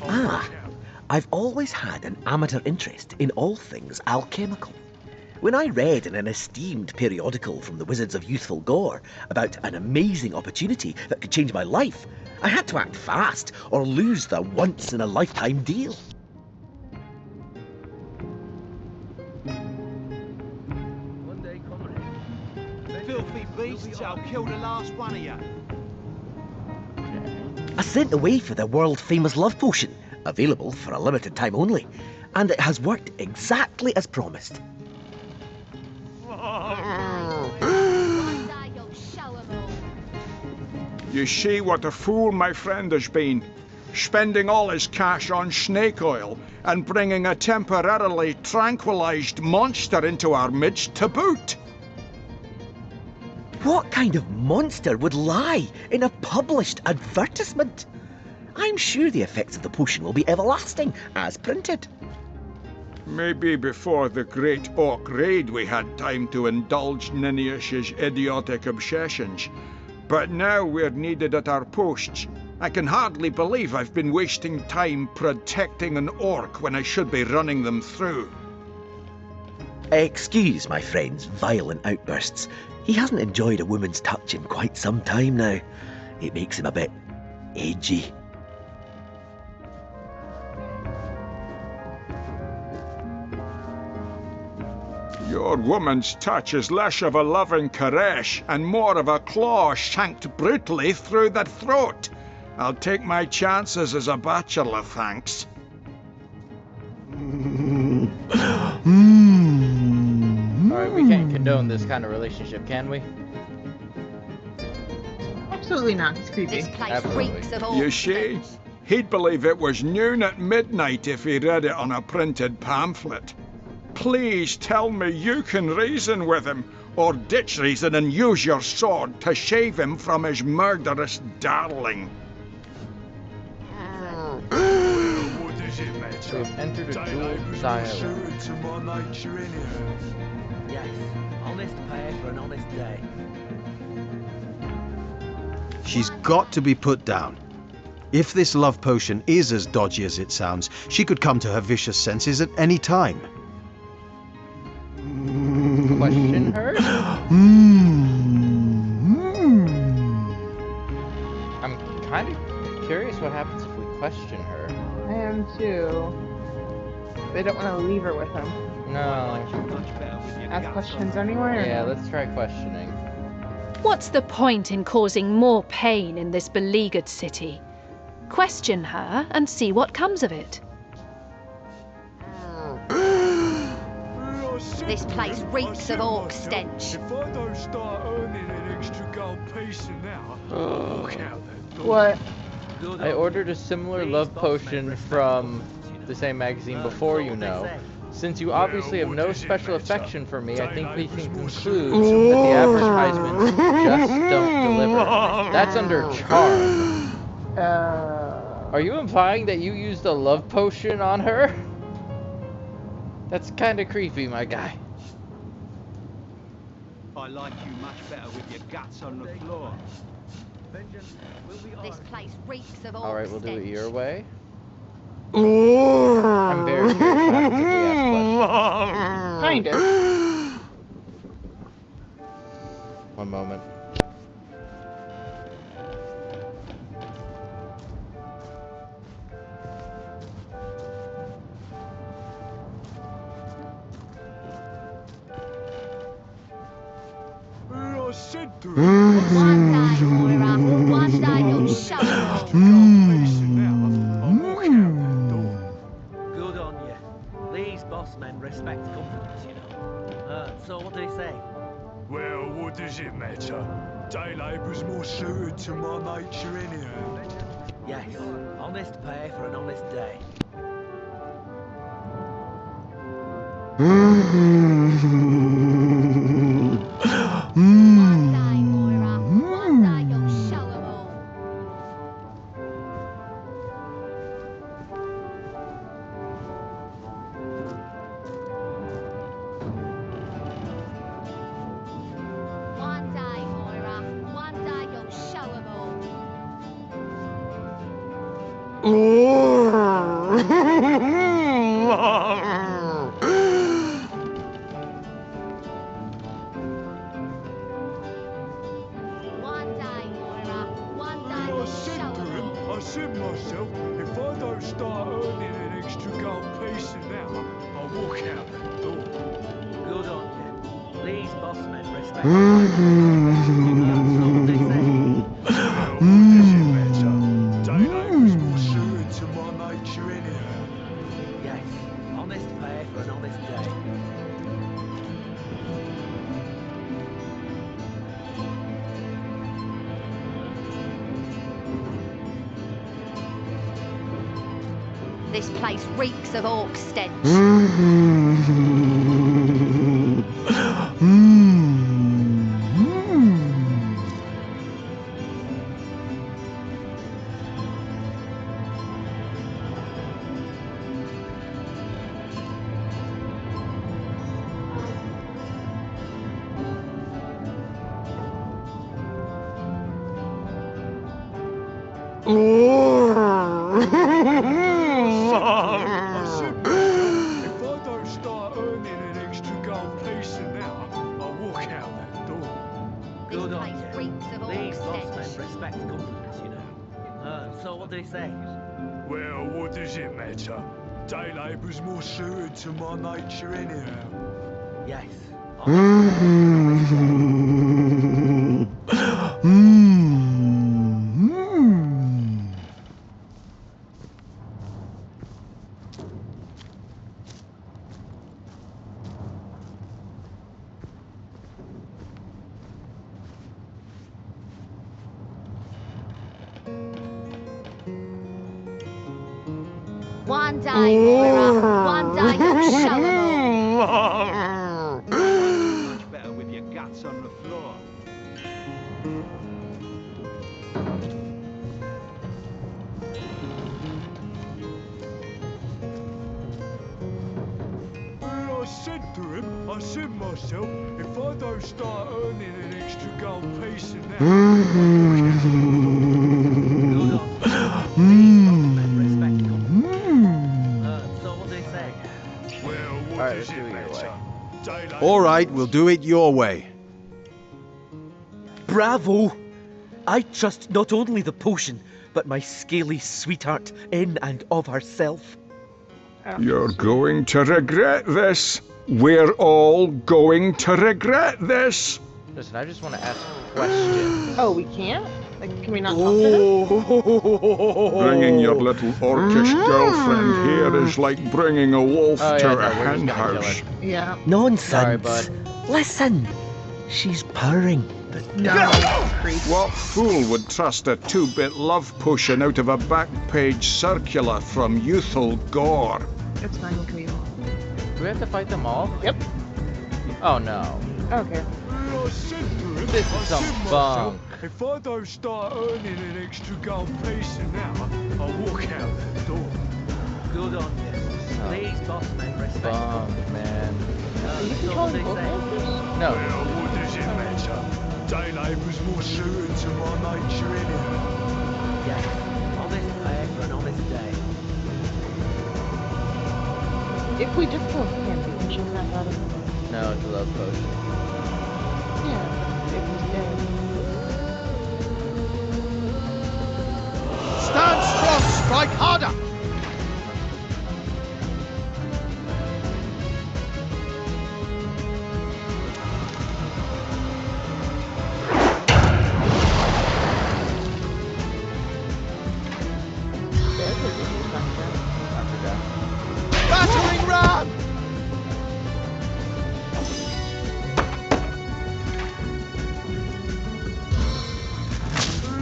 [SPEAKER 10] Ah, I've always had an amateur interest in all things alchemical. When I read in an esteemed periodical from the Wizards of Youthful Gore about an amazing opportunity that could change my life, I had to act fast or lose the once-in-a-lifetime deal.
[SPEAKER 15] Filthy beasts, I'll kill the last one of you.
[SPEAKER 10] I sent away for the world-famous love potion, available for a limited time only, and it has worked exactly as promised.
[SPEAKER 1] You see what a fool my friend has been, spending all his cash on snake oil and bringing a temporarily tranquilized monster into our midst to boot.
[SPEAKER 10] What kind of monster would lie in a published advertisement? I'm sure the effects of the potion will be everlasting, as printed.
[SPEAKER 1] Maybe before the Great Orc Raid we had time to indulge Niniush's idiotic obsessions. But now we're needed at our posts. I can hardly believe I've been wasting time protecting an orc when I should be running them through.
[SPEAKER 10] Excuse my friend's violent outbursts. He hasn't enjoyed a woman's touch in quite some time now. It makes him a bit edgy.
[SPEAKER 1] Your woman's touch is less of a loving caress and more of a claw shanked brutally through the throat. I'll take my chances as a bachelor, thanks.
[SPEAKER 2] Alright, we can't condone this kind of relationship, can we?
[SPEAKER 3] Absolutely not. It's creepy.
[SPEAKER 7] This place reeks of old
[SPEAKER 1] You see, he'd believe it was noon at midnight if he read it on a printed pamphlet. Please tell me you can reason with him, or ditch reason and use your sword to shave him from his murderous darling.
[SPEAKER 6] What does it matter?
[SPEAKER 2] We've entered a dual dialogue.
[SPEAKER 4] Yes, honest pay for an honest day.
[SPEAKER 16] She's got to be put down. If this love potion is as dodgy as it sounds, she could come to her vicious senses at any time.
[SPEAKER 2] Question her? I'm kind of curious what happens if we question her.
[SPEAKER 3] I am too. They don't want to leave her with him.
[SPEAKER 2] No.
[SPEAKER 3] Ask questions anyway.
[SPEAKER 2] Yeah, let's try questioning.
[SPEAKER 11] What's the point in causing more pain in this beleaguered city? Question her and see what comes of it.
[SPEAKER 7] This place reeks of orc stench.
[SPEAKER 6] If I don't start earning an extra gold piece now, walk out that door.
[SPEAKER 3] What?
[SPEAKER 2] I ordered a similar love potion from the same magazine before, you know. Since you obviously have no special affection for me, I think we can conclude that the advertisements just don't deliver. That's under charm. Are you implying that you used a love potion on her? That's kind of creepy, my guy.
[SPEAKER 15] I like you much better with your guts on the floor.
[SPEAKER 7] This place reeks of orc
[SPEAKER 2] Alright, we'll do it
[SPEAKER 7] stench.
[SPEAKER 2] your way. I'm very curious what happens if we ask questions.
[SPEAKER 3] Kinda.
[SPEAKER 2] One moment.
[SPEAKER 6] I said to
[SPEAKER 7] One day, Moira, one day you'll show 'em all.
[SPEAKER 13] Good on you. These boss men respect confidence, you know. So what did he say?
[SPEAKER 6] Well, what does it matter? Day labour's more suited to my nature anyhow.
[SPEAKER 13] Yes, honest pay for an honest day.
[SPEAKER 7] One day, Moira, one day you'll show 'em all. One day, Moira, one day you'll show 'em all. One day, Moira, one day
[SPEAKER 6] I
[SPEAKER 7] you'll
[SPEAKER 6] said
[SPEAKER 7] show
[SPEAKER 6] to
[SPEAKER 7] 'em
[SPEAKER 6] him,
[SPEAKER 7] all.
[SPEAKER 6] I said myself, if I don't start earning an extra gold piece an hour, I'll walk out that door.
[SPEAKER 13] Good on you. These boss men respect confidence. So what did he say?
[SPEAKER 6] Well, what does it matter? Day labour's more suited to my nature anyhow.
[SPEAKER 13] Yes, honest pay for an honest day.
[SPEAKER 7] This place reeks of orc stench.
[SPEAKER 6] I said myself, if I don't start earning an extra gold piece an hour, I'll walk out that door.
[SPEAKER 13] Good on
[SPEAKER 7] place
[SPEAKER 13] you.
[SPEAKER 7] reeks of orc
[SPEAKER 13] These boss men
[SPEAKER 7] stench.
[SPEAKER 13] respect confidence, you know. So what did he say?
[SPEAKER 6] Well, what does it matter? Day labour's more suited to my nature anyhow.
[SPEAKER 13] Yes, honest pay for an honest day.
[SPEAKER 7] One day, Moira, one day you'll show 'em all.
[SPEAKER 15] Much better with your guts on the floor.
[SPEAKER 6] Well, I said to him, I said myself, if I don't start earning an extra gold piece an hour, I'll walk out that door.
[SPEAKER 13] Good on you. These boss men respect confidence. So what did he say?
[SPEAKER 6] Well, what
[SPEAKER 2] Alright,
[SPEAKER 6] does
[SPEAKER 2] let's do
[SPEAKER 6] it
[SPEAKER 2] it your
[SPEAKER 6] matter? Day labour-
[SPEAKER 16] All right, we'll do it your way.
[SPEAKER 10] Bravo! I trust not only the potion, but my scaly sweetheart in and of herself.
[SPEAKER 1] You're going to regret this. We're all going to regret this.
[SPEAKER 2] Listen, I just want to ask a question.
[SPEAKER 3] Oh, we can't? Like, can we not talk to them?
[SPEAKER 1] Bringing your little orcish girlfriend here is like bringing a wolf
[SPEAKER 2] Oh, yeah,
[SPEAKER 1] to
[SPEAKER 2] no,
[SPEAKER 1] a
[SPEAKER 2] we're just
[SPEAKER 1] hen
[SPEAKER 2] gonna kill
[SPEAKER 1] house.
[SPEAKER 2] her.
[SPEAKER 3] Yeah.
[SPEAKER 10] Nonsense.
[SPEAKER 2] Sorry, bud.
[SPEAKER 10] Listen, she's purring, but
[SPEAKER 3] No, creep.
[SPEAKER 1] What fool would trust a 2-bit love potion out of a back-page circular from youthful gore?
[SPEAKER 3] It's fine, we'll kill you all.
[SPEAKER 2] Do we have to fight them all?
[SPEAKER 3] Yep.
[SPEAKER 2] Oh no.
[SPEAKER 3] Okay.
[SPEAKER 6] Well, I said to him,
[SPEAKER 2] This is
[SPEAKER 6] I
[SPEAKER 2] some
[SPEAKER 6] said myself,
[SPEAKER 2] bunk.
[SPEAKER 6] if I don't start earning an extra gold piece an hour, I'll walk out that door.
[SPEAKER 13] Good on you.
[SPEAKER 2] Oh.
[SPEAKER 13] These boss men respect
[SPEAKER 2] Bunk,
[SPEAKER 13] confidence.
[SPEAKER 2] man.
[SPEAKER 3] Are you
[SPEAKER 13] So what
[SPEAKER 3] controlling
[SPEAKER 13] did he
[SPEAKER 3] both
[SPEAKER 13] say?
[SPEAKER 3] monsters?
[SPEAKER 2] No.
[SPEAKER 6] Well, what does it matter? Day labour's more suited to my nature anyhow.
[SPEAKER 13] Yes, honest pay for an honest day.
[SPEAKER 3] If If we just killed him, we should not got him.
[SPEAKER 2] No, it's a love potion.
[SPEAKER 3] Yeah, if he's dead.
[SPEAKER 15] Stand strong, strike harder! Battering ram!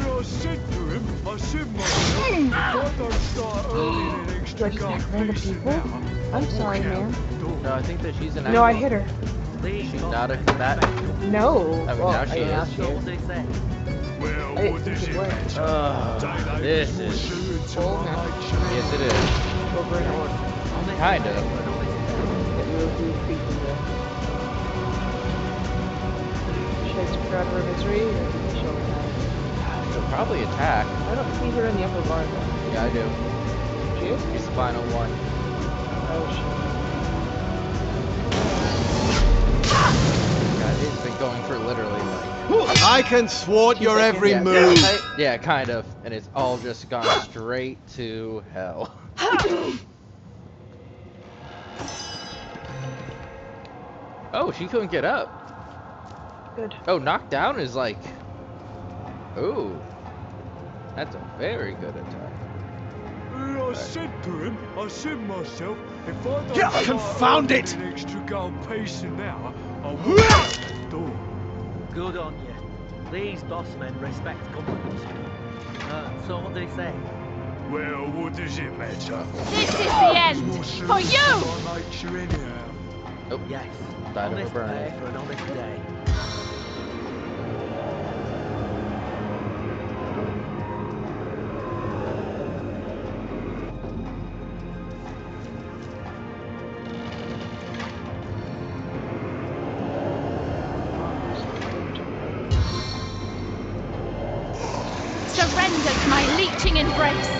[SPEAKER 6] I said to him, I said myself, if I don't start earning an extra
[SPEAKER 3] Do I
[SPEAKER 6] gold
[SPEAKER 3] just attack random
[SPEAKER 6] piece
[SPEAKER 3] people?
[SPEAKER 6] now,
[SPEAKER 3] I'm sorry, man.
[SPEAKER 2] No, I think that she's an
[SPEAKER 3] No, I hit her.
[SPEAKER 2] She's not a combatant.
[SPEAKER 3] No.
[SPEAKER 2] I mean,
[SPEAKER 3] Well,
[SPEAKER 2] now she is.
[SPEAKER 3] Well,
[SPEAKER 6] well,
[SPEAKER 3] I
[SPEAKER 6] what does it matter?
[SPEAKER 2] This is...
[SPEAKER 3] Full now.
[SPEAKER 2] Yes, it is.
[SPEAKER 3] Over and over.
[SPEAKER 2] Kind of.
[SPEAKER 3] That will do creepy though. Should I screw out of her misery or she'll attack?
[SPEAKER 2] She'll probably attack.
[SPEAKER 3] I don't see her in the upper bar though.
[SPEAKER 2] Yeah, I do.
[SPEAKER 3] She is?
[SPEAKER 2] She's the final one.
[SPEAKER 3] Oh shit.
[SPEAKER 2] God, it's been going for literally like...
[SPEAKER 16] I can thwart your every
[SPEAKER 2] yeah,
[SPEAKER 16] move.
[SPEAKER 2] Yeah, kind of. And it's all just gone straight to hell. Oh, she couldn't get up.
[SPEAKER 3] Good.
[SPEAKER 2] Oh, knocked down is like... Ooh. That's a very good attack.
[SPEAKER 6] I said to him, I said myself, if I don't
[SPEAKER 15] Yeah,
[SPEAKER 6] start
[SPEAKER 15] confound
[SPEAKER 6] earning
[SPEAKER 15] it!
[SPEAKER 6] an extra gold piece an hour, I'll walk out the door.
[SPEAKER 4] Good on you. These boss men respect government. So what do they say?
[SPEAKER 6] Well, what does it matter?
[SPEAKER 7] This is the end for you!
[SPEAKER 6] My nature anyhow.
[SPEAKER 2] Oh,
[SPEAKER 4] Yes.
[SPEAKER 2] died of a
[SPEAKER 4] Honest
[SPEAKER 2] burn.
[SPEAKER 4] pay for an honest day.
[SPEAKER 7] Surrender to my leeching embrace!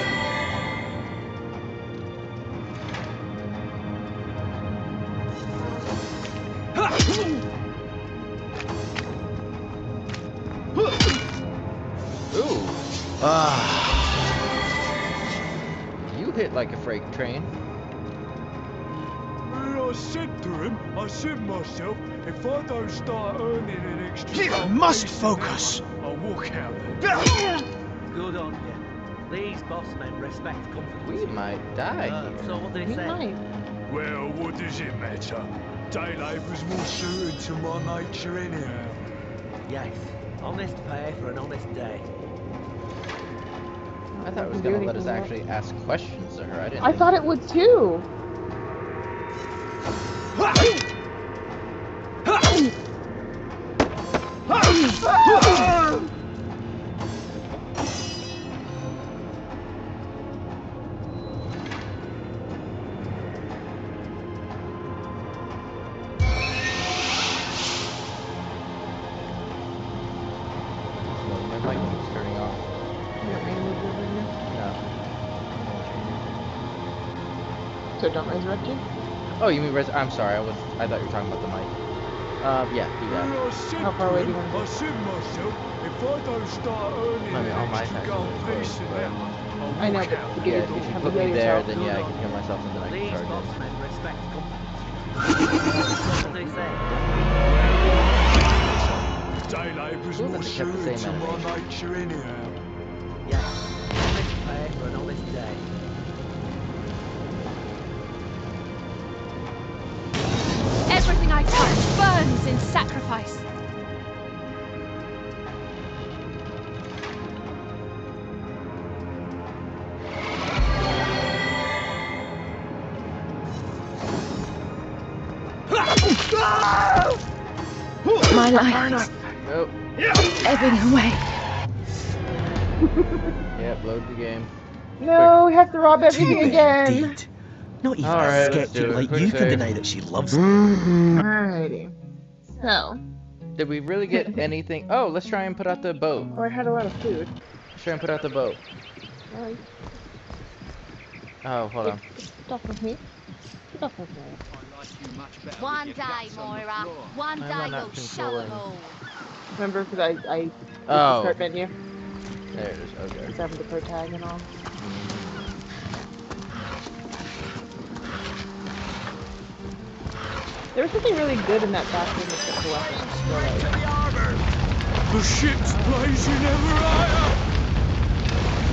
[SPEAKER 2] Ooh.
[SPEAKER 16] Ah.
[SPEAKER 2] You hit like a freight train.
[SPEAKER 6] I said to him, I said myself, if I don't start earning an extra
[SPEAKER 15] You
[SPEAKER 6] gold
[SPEAKER 15] must
[SPEAKER 6] piece an
[SPEAKER 15] focus.
[SPEAKER 6] hour, I'll walk out the door.
[SPEAKER 4] Good on you. These boss men respect government.
[SPEAKER 2] We might die here.
[SPEAKER 4] So what do they
[SPEAKER 3] We
[SPEAKER 4] say?
[SPEAKER 3] might.
[SPEAKER 6] Well, what does it matter? Day labour's more suited to my nature anyhow.
[SPEAKER 4] Yes. Honest pay for an honest day.
[SPEAKER 2] I thought it was gonna let us actually ask questions to her. I didn't.
[SPEAKER 3] I thought it would too.
[SPEAKER 2] My mic keeps turning off. No.
[SPEAKER 3] So don't resurrect you?
[SPEAKER 2] Oh, you mean I'm sorry. I thought you were talking about the mic. Yeah, do that.
[SPEAKER 6] Well, I said
[SPEAKER 3] How far
[SPEAKER 6] to
[SPEAKER 3] away do
[SPEAKER 6] him,
[SPEAKER 3] you want to
[SPEAKER 6] I said myself, if I don't start earning
[SPEAKER 2] I mean, on
[SPEAKER 6] an
[SPEAKER 2] my
[SPEAKER 6] extra
[SPEAKER 2] side,
[SPEAKER 6] gold
[SPEAKER 2] it's
[SPEAKER 6] piece an
[SPEAKER 2] close,
[SPEAKER 6] hour, I'll
[SPEAKER 3] I know,
[SPEAKER 6] walk
[SPEAKER 3] but
[SPEAKER 6] out
[SPEAKER 3] to
[SPEAKER 6] the
[SPEAKER 3] get
[SPEAKER 2] Yeah,
[SPEAKER 3] it,
[SPEAKER 2] if you
[SPEAKER 3] have
[SPEAKER 2] put
[SPEAKER 3] to
[SPEAKER 2] me
[SPEAKER 3] heal
[SPEAKER 2] there,
[SPEAKER 3] yourself.
[SPEAKER 2] then yeah, I can heal myself and then I can
[SPEAKER 4] These
[SPEAKER 2] charge
[SPEAKER 4] boss
[SPEAKER 2] it.
[SPEAKER 4] men respect government. So what do they say?
[SPEAKER 6] Day labour's
[SPEAKER 2] Cool
[SPEAKER 6] more
[SPEAKER 2] that they kept the
[SPEAKER 6] suited to
[SPEAKER 2] same
[SPEAKER 6] my
[SPEAKER 2] animation.
[SPEAKER 6] nature anyhow.
[SPEAKER 4] Yes. Honest pay for an honest day.
[SPEAKER 7] Everything I touch burns in sacrifice. My life
[SPEAKER 2] Nope.
[SPEAKER 7] is ebbing away.
[SPEAKER 2] Yep, load the game.
[SPEAKER 3] No, we have to rob everything
[SPEAKER 10] Too
[SPEAKER 3] again.
[SPEAKER 10] indeed. Not even
[SPEAKER 2] Alright,
[SPEAKER 10] a
[SPEAKER 2] let's do
[SPEAKER 10] skeptic
[SPEAKER 2] it.
[SPEAKER 10] like
[SPEAKER 2] Quick
[SPEAKER 10] you can
[SPEAKER 2] save.
[SPEAKER 10] deny that she loves me.
[SPEAKER 3] Alrighty. So,
[SPEAKER 2] Did we really get anything? Oh, let's try and put out the boat.
[SPEAKER 3] oh, I had a lot of food.
[SPEAKER 2] Let's try and put out the boat.
[SPEAKER 3] Alright.
[SPEAKER 2] Oh, hold on.
[SPEAKER 3] Stuff with me. That's okay.
[SPEAKER 7] One day, Moira. One
[SPEAKER 2] Why am I
[SPEAKER 7] day
[SPEAKER 2] not
[SPEAKER 7] we'll show them
[SPEAKER 2] controlling?
[SPEAKER 7] all.
[SPEAKER 3] Remember, because I hit the
[SPEAKER 2] Oh,
[SPEAKER 3] start menu.
[SPEAKER 2] there it is. Okay.
[SPEAKER 3] Just having the pro tag and all. There was something really good in that bathroom except for weapons. So, like,
[SPEAKER 6] The ship's blazing ever higher.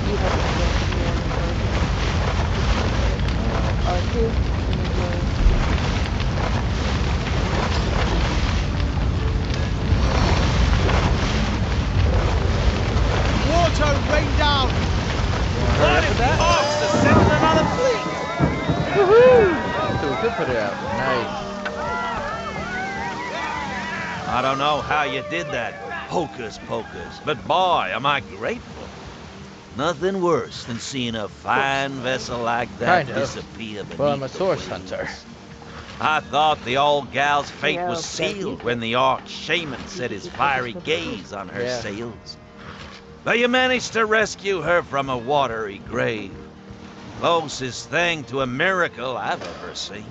[SPEAKER 3] you have to go Arhu.
[SPEAKER 15] Water rain down!
[SPEAKER 2] What if the
[SPEAKER 8] Orcs assembled another fleet!
[SPEAKER 2] Woohoo! So we could put it out. Nice.
[SPEAKER 8] I don't know how you did that, hocus pocus, but boy, am I grateful. Nothing worse than seeing a fine vessel like that
[SPEAKER 2] Kind of.
[SPEAKER 8] disappear beneath
[SPEAKER 2] Well, I'm a
[SPEAKER 8] the
[SPEAKER 2] source
[SPEAKER 8] waves.
[SPEAKER 2] hunter.
[SPEAKER 8] I thought the old gal's fate
[SPEAKER 3] Yeah,
[SPEAKER 8] was sealed when the Orc shaman set his fiery gaze on her
[SPEAKER 2] Yeah.
[SPEAKER 8] sails. But you managed to rescue her from a watery grave. Closest thing to a miracle I've ever seen.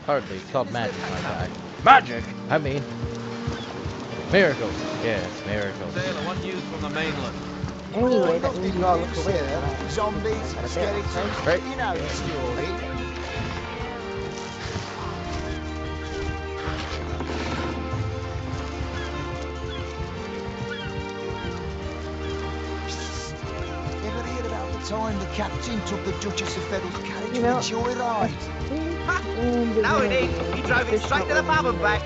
[SPEAKER 2] Hardly. It's called magic, my guy. Magic! I mean, miracles. Yes, miracles.
[SPEAKER 8] Sailor, what news from the mainland?
[SPEAKER 3] Anyway, that means you all look away.
[SPEAKER 9] Zombies, skeletons,
[SPEAKER 2] Right.
[SPEAKER 9] you know the story. Ever hear about the time the captain took the Duchess of Federal's carriage
[SPEAKER 3] You know,
[SPEAKER 9] on a joyride?
[SPEAKER 15] No, it ain't. He drove it straight to the pub and back.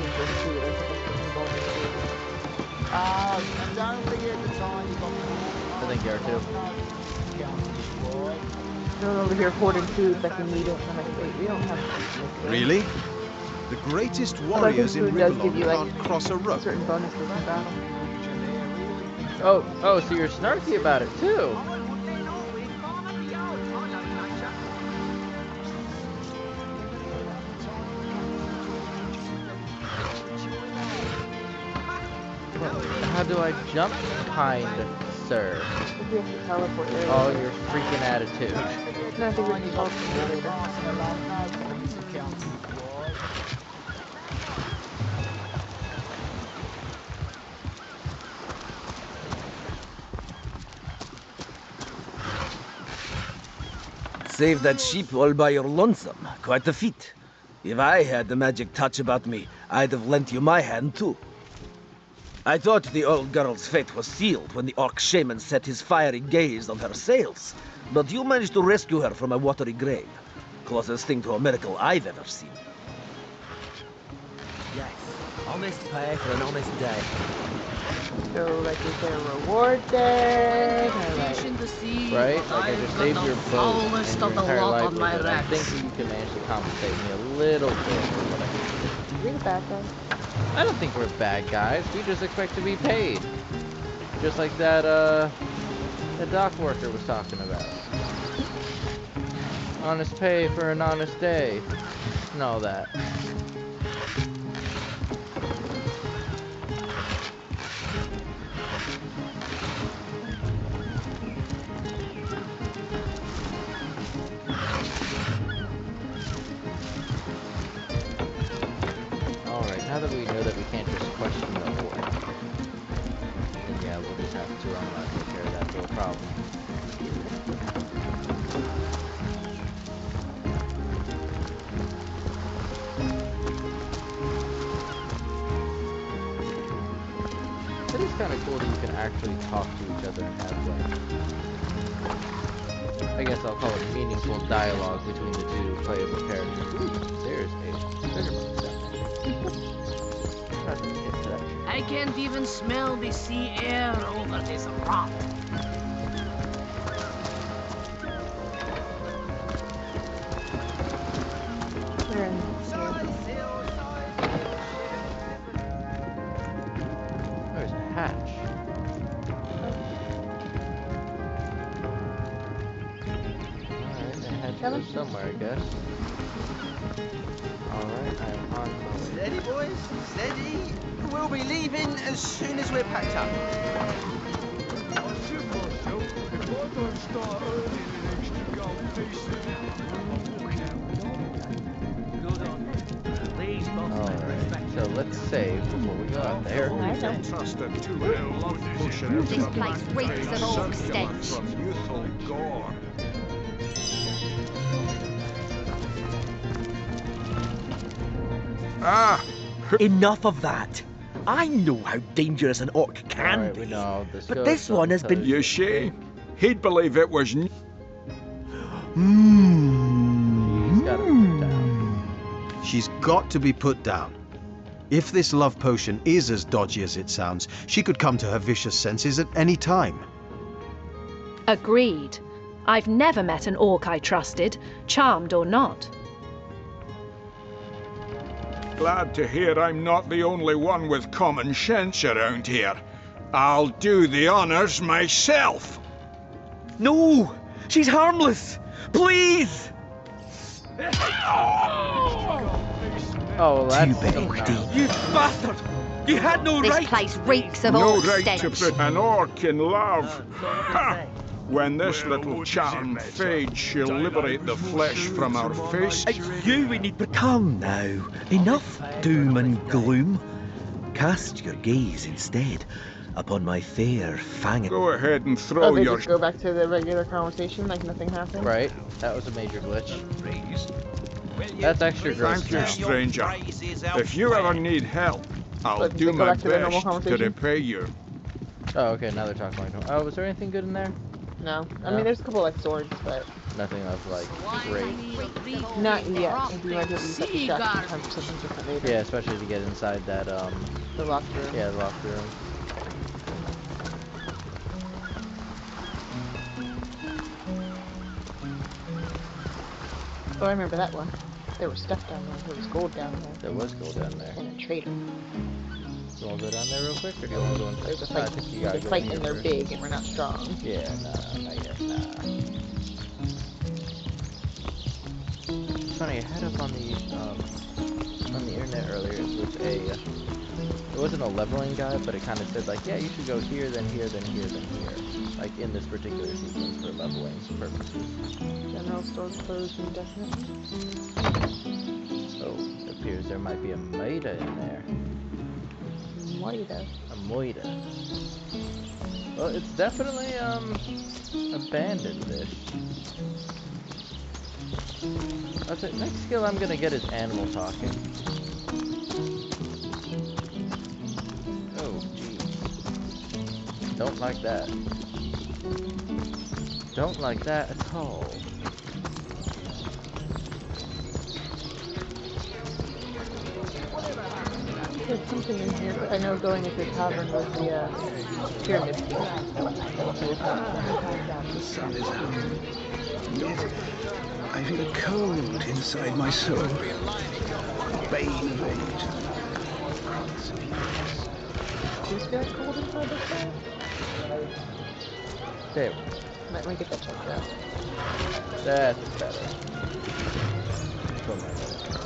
[SPEAKER 9] Don't forget the time you got
[SPEAKER 2] I think you are too.
[SPEAKER 3] Going over here hoarding food like we don't have. We don't have.
[SPEAKER 16] Really? The greatest
[SPEAKER 3] But I think
[SPEAKER 16] warriors in
[SPEAKER 3] food does give
[SPEAKER 16] Riverlon
[SPEAKER 3] you like
[SPEAKER 16] can't cross a rope.
[SPEAKER 3] certain bonuses in battle.
[SPEAKER 2] Oh, so you're snarky about it too. How do I jump, kind sir?
[SPEAKER 3] You have to teleport there.
[SPEAKER 2] Oh, your freaking attitude.
[SPEAKER 3] No, I think we can teleport there later.
[SPEAKER 10] Save that sheep all by your lonesome. Quite a feat. If I had the magic touch about me, I'd have lent you my hand too. I thought the old girl's fate was sealed when the orc shaman set his fiery gaze on her sails, but you managed to rescue her from a watery grave. Closest thing to a miracle I've ever seen.
[SPEAKER 4] Yes, honest pay for an honest day.
[SPEAKER 3] So, like, is there a reward there? Or, like,
[SPEAKER 2] Right? Like I just saved your boat and your entire livelihood. I think that you can manage to compensate me a little bit for what I did.
[SPEAKER 3] are we the bad guys?
[SPEAKER 2] I don't think we're bad guys. We just expect to be paid. Just like that, that dock worker was talking about. Honest pay for an honest day. And all that. Alright, now that we know that we can't just question the orc, then yeah, we'll just have to take care of that little problem. It is kind of cool that you can actually talk to each other and have, like, I guess I'll call it meaningful dialogue between the two playable characters. Ooh, there's a treasure box down there.
[SPEAKER 12] I can't even smell the sea air over this rock.
[SPEAKER 3] We're in.
[SPEAKER 2] There's a hatch. Alright, the hatch goes somewhere, I guess. Alright, I am on my way.
[SPEAKER 15] Steady, boys, steady. We'll be leaving as soon as we're packed up.
[SPEAKER 2] Alright, so let's save before we go out there.
[SPEAKER 7] This place reeks of orc stench.
[SPEAKER 1] From youthful gore.
[SPEAKER 10] Ah! Enough of that. I know how dangerous an orc can be. But this one has been.
[SPEAKER 1] You see? He'd believe it was.
[SPEAKER 16] She's got to be put down. If this love potion is as dodgy as it sounds, she could come to her vicious senses at any time.
[SPEAKER 11] Agreed. I've never met an orc I trusted, charmed or not.
[SPEAKER 1] Glad to hear I'm not the only one with common sense around here. I'll do the honors myself.
[SPEAKER 10] No! She's harmless! Please!
[SPEAKER 2] Oh, that's
[SPEAKER 10] You bastard! You had no
[SPEAKER 7] This
[SPEAKER 10] right!
[SPEAKER 7] place reeks of
[SPEAKER 1] No
[SPEAKER 7] orc
[SPEAKER 1] right
[SPEAKER 7] stench.
[SPEAKER 1] to put an orc in love. Ha! When this little charm fades, she'll liberate the flesh from our face.
[SPEAKER 10] It's you we need to come now. Enough doom and gloom. Cast your gaze instead upon my fair fanged.
[SPEAKER 1] Go ahead and
[SPEAKER 3] Oh,
[SPEAKER 1] throw
[SPEAKER 3] they
[SPEAKER 1] your.
[SPEAKER 3] just go back to the regular conversation like nothing happened?
[SPEAKER 2] Right, that was a major glitch. That's extra gross
[SPEAKER 1] Thank you,
[SPEAKER 2] now.
[SPEAKER 1] stranger. If you ever need help, I'll
[SPEAKER 3] But
[SPEAKER 1] do
[SPEAKER 3] they go
[SPEAKER 1] my
[SPEAKER 3] back to their normal
[SPEAKER 1] best to
[SPEAKER 3] conversation?
[SPEAKER 1] repay you.
[SPEAKER 2] Oh, okay, now they're talking like normal. Oh, was there anything good in there?
[SPEAKER 3] No. I mean, there's a couple like swords, but
[SPEAKER 2] Nothing of like great.
[SPEAKER 3] not yet. Maybe you might be able to use that distraction time for something different later.
[SPEAKER 2] Yeah, especially to get inside that
[SPEAKER 3] The locked room.
[SPEAKER 2] Yeah, the locked room.
[SPEAKER 3] Oh, I remember that one. There was stuff down there. There was gold down there.
[SPEAKER 2] There was gold down there.
[SPEAKER 3] And a trader.
[SPEAKER 2] You wanna go down there real quick, or do you wanna go inside?
[SPEAKER 3] There's a
[SPEAKER 2] I
[SPEAKER 3] fight.
[SPEAKER 2] think you gotta
[SPEAKER 3] They
[SPEAKER 2] go
[SPEAKER 3] fight
[SPEAKER 2] in
[SPEAKER 3] and they're
[SPEAKER 2] first.
[SPEAKER 3] big and we're not strong.
[SPEAKER 2] Yeah, nah, not yet, nah. It's funny, I had up on the internet earlier, it wasn't a leveling guide, but it kind of said like, yeah, you should go here, then here, then here, then here. Like in this particular sequence for leveling purposes.
[SPEAKER 3] General store closed indefinitely.
[SPEAKER 2] So, it appears there might be a Maida in there.
[SPEAKER 3] Moida.
[SPEAKER 2] A Moida. Well, it's definitely, abandoned-ish. That's it. Next skill I'm gonna get is animal talking. Oh, jeez. Don't like that. Don't like that at all.
[SPEAKER 3] There's something in here, but I know going into the tavern was the pyramid.
[SPEAKER 17] The sun is out. Yet I feel cold inside my soul. Bane of age.
[SPEAKER 3] Do you feel cold inside this thing?
[SPEAKER 2] There.
[SPEAKER 3] Might want to get that checked out.
[SPEAKER 2] That's better.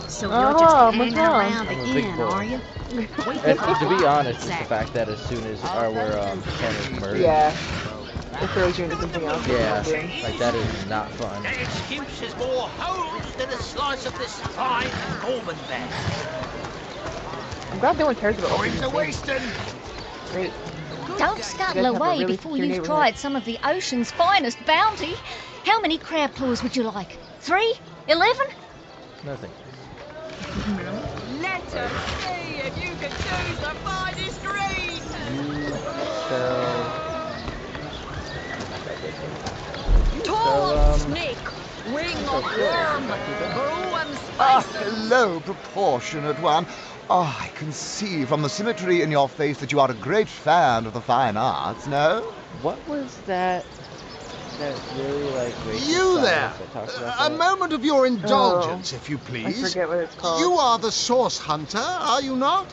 [SPEAKER 7] So you're just hanging
[SPEAKER 3] my
[SPEAKER 7] around
[SPEAKER 2] I'm
[SPEAKER 7] the
[SPEAKER 2] a big
[SPEAKER 7] inn,
[SPEAKER 2] boy.
[SPEAKER 7] are you?
[SPEAKER 2] To be honest, it's the fact that as soon as our channels merge.
[SPEAKER 3] Yeah. It throws you into something else.
[SPEAKER 2] Yeah, like that is not fun.
[SPEAKER 12] That excuse is more holes than a slice of this fine Norman bag.
[SPEAKER 3] I'm glad no one cares about what
[SPEAKER 12] Time's a wasting.
[SPEAKER 3] Great.
[SPEAKER 7] Don't
[SPEAKER 3] You
[SPEAKER 7] scuttle
[SPEAKER 3] guys have a
[SPEAKER 7] away
[SPEAKER 3] really
[SPEAKER 7] before
[SPEAKER 3] secure
[SPEAKER 7] you've
[SPEAKER 3] neighborhood.
[SPEAKER 7] tried some of the ocean's finest bounty. How many crab claws would you like? 3? 11?
[SPEAKER 2] Nothing.
[SPEAKER 12] Let us see if you can choose the finest green. Tall snake, wing of worm, brew and
[SPEAKER 9] Ah,
[SPEAKER 12] spices.
[SPEAKER 9] hello, proportionate one. Oh, I can see from the symmetry in your face that you are a great fan of the fine arts, no?
[SPEAKER 2] What was that? That really like racist
[SPEAKER 9] You
[SPEAKER 2] science
[SPEAKER 9] there!
[SPEAKER 2] that talks about
[SPEAKER 9] A
[SPEAKER 2] that?
[SPEAKER 9] moment of your indulgence, if you please.
[SPEAKER 3] I forget what it's called.
[SPEAKER 9] You are the source hunter, are you not?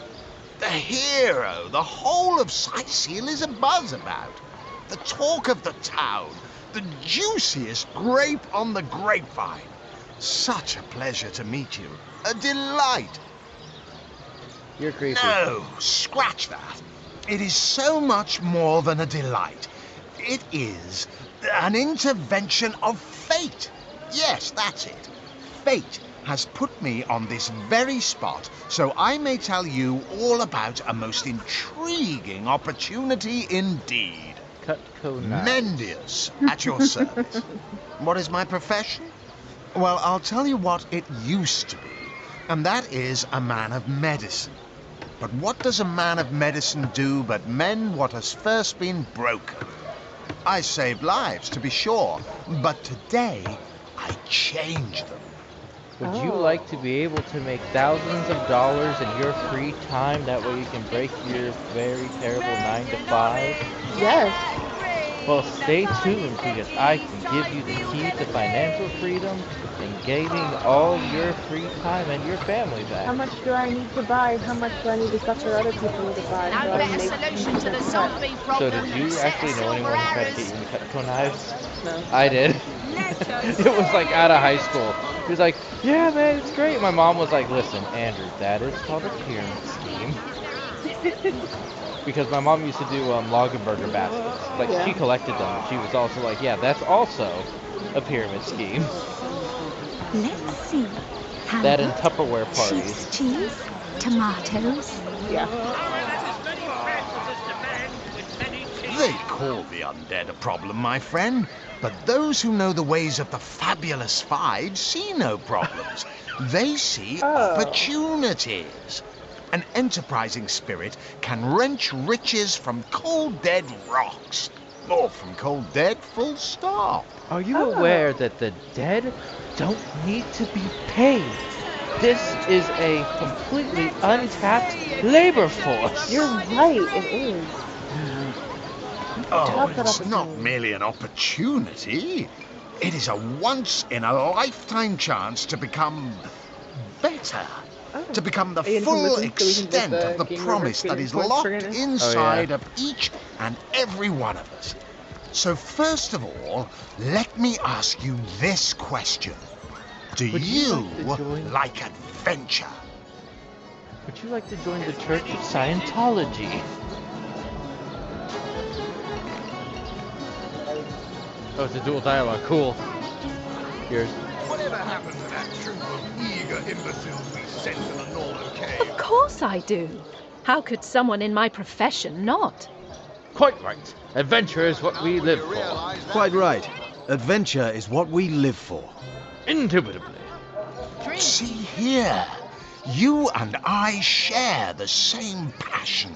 [SPEAKER 9] The hero the whole of Cyseal is abuzz about. The talk of the town. The juiciest grape on the grapevine. Such a pleasure to meet you. A delight.
[SPEAKER 2] You're creepy.
[SPEAKER 9] No, scratch that. It is so much more than a delight. It is an intervention of fate. Yes, that's it. Fate has put me on this very spot so I may tell you all about a most intriguing opportunity indeed.
[SPEAKER 2] Cutco
[SPEAKER 9] Mendius, at your service. What is my profession? Well, I'll tell you what it used to be, and that is a man of medicine. But what does a man of medicine do but mend what has first been broken? I saved lives, to be sure, but today I change them.
[SPEAKER 2] Would you like to be able to make thousands of dollars in your free time? That way you can break your very terrible 9 to 5?
[SPEAKER 3] Yes.
[SPEAKER 2] Well, stay tuned because I can give you the key to financial freedom and gaining all your free time and your family back.
[SPEAKER 3] How much do I need to buy? How much do I need to suffer other people to buy?
[SPEAKER 12] No better solution to the zombie
[SPEAKER 2] So
[SPEAKER 12] problem
[SPEAKER 2] did
[SPEAKER 12] than
[SPEAKER 2] you
[SPEAKER 12] set
[SPEAKER 2] actually know anyone who tried to get you into Cutco knives?
[SPEAKER 3] No.
[SPEAKER 2] I did. It was like out of high school. He was like, yeah man, it's great. My mom was like, listen, Andrew, that is called a pyramid scheme. Because my mom used to do Lagerberger baskets. Like, she collected them. She was also like, yeah, that's also a pyramid scheme.
[SPEAKER 18] Let's see.
[SPEAKER 2] That and Tupperware parties.
[SPEAKER 18] Cheese, tomatoes.
[SPEAKER 3] Yeah.
[SPEAKER 9] They call the undead a problem, my friend, but those who know the ways of the fabulous five see no problems. They see opportunities. An enterprising spirit can wrench riches from cold dead rocks, or from cold dead full stop.
[SPEAKER 2] Are you aware that the dead don't need to be paid? This is a completely untapped labor force.
[SPEAKER 3] You're right, it is.
[SPEAKER 9] Oh, it's not merely an opportunity. It is a once-in-a-lifetime chance to become better. To become the full extent of the promise that is locked inside of each and every one of us. So first of all, let me ask you this question. Do you like adventure?
[SPEAKER 2] Would you like to join the Church of Scientology? Oh, it's a dual dialogue. Cool. Here's.
[SPEAKER 14] Whatever happened to that troop of eager imbeciles we sent to the Northern Cave?
[SPEAKER 11] Of course I do. How could someone in my profession not?
[SPEAKER 2] Quite right. Adventure is what we live for.
[SPEAKER 16] Quite right. Adventure is what we live for.
[SPEAKER 2] Indubitably.
[SPEAKER 9] See here. You and I share the same passion.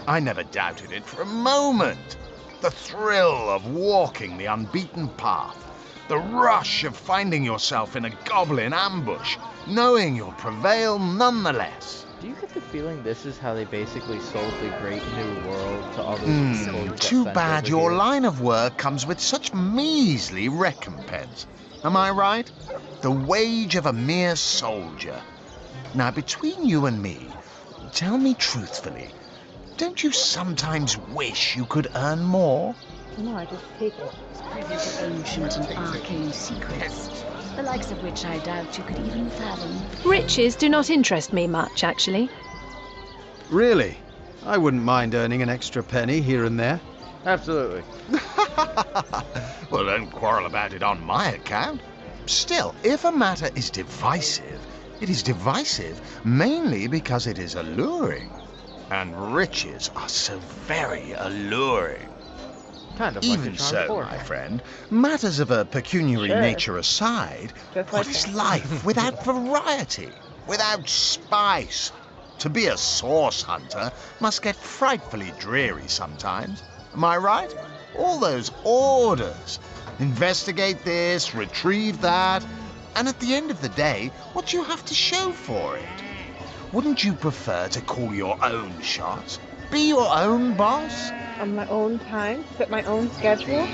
[SPEAKER 9] I never doubted it for a moment. The thrill of walking the unbeaten path. The rush of finding yourself in a goblin ambush, knowing you'll prevail nonetheless.
[SPEAKER 2] Do you get the feeling this is how they basically sold the Great New World to all those people who got
[SPEAKER 9] Too
[SPEAKER 2] sent
[SPEAKER 9] bad
[SPEAKER 2] over
[SPEAKER 9] your
[SPEAKER 2] here?
[SPEAKER 9] line of work comes with such measly recompense. Am I right? The wage of a mere soldier. Now, between you and me, tell me truthfully, don't you sometimes wish you could earn more?
[SPEAKER 3] No, I just take it.
[SPEAKER 18] Ancient and arcane secrets, the likes of which I doubt you could even fathom.
[SPEAKER 11] Riches do not interest me much, actually.
[SPEAKER 16] Really? I wouldn't mind earning an extra penny here and there.
[SPEAKER 2] Absolutely.
[SPEAKER 9] Well, don't quarrel about it on my account. Still, if a matter is divisive, it is divisive mainly because it is alluring. And riches are so very alluring.
[SPEAKER 2] Kind of
[SPEAKER 9] Even
[SPEAKER 2] like the
[SPEAKER 9] so, my friend, matters of a pecuniary nature aside, what is life without variety, without spice? To be a source hunter must get frightfully dreary sometimes. Am I right? All those orders. Investigate this, retrieve that, and at the end of the day, what do you have to show for it? Wouldn't you prefer to call your own shots? Be your own boss?
[SPEAKER 3] On my own time, set my own schedule.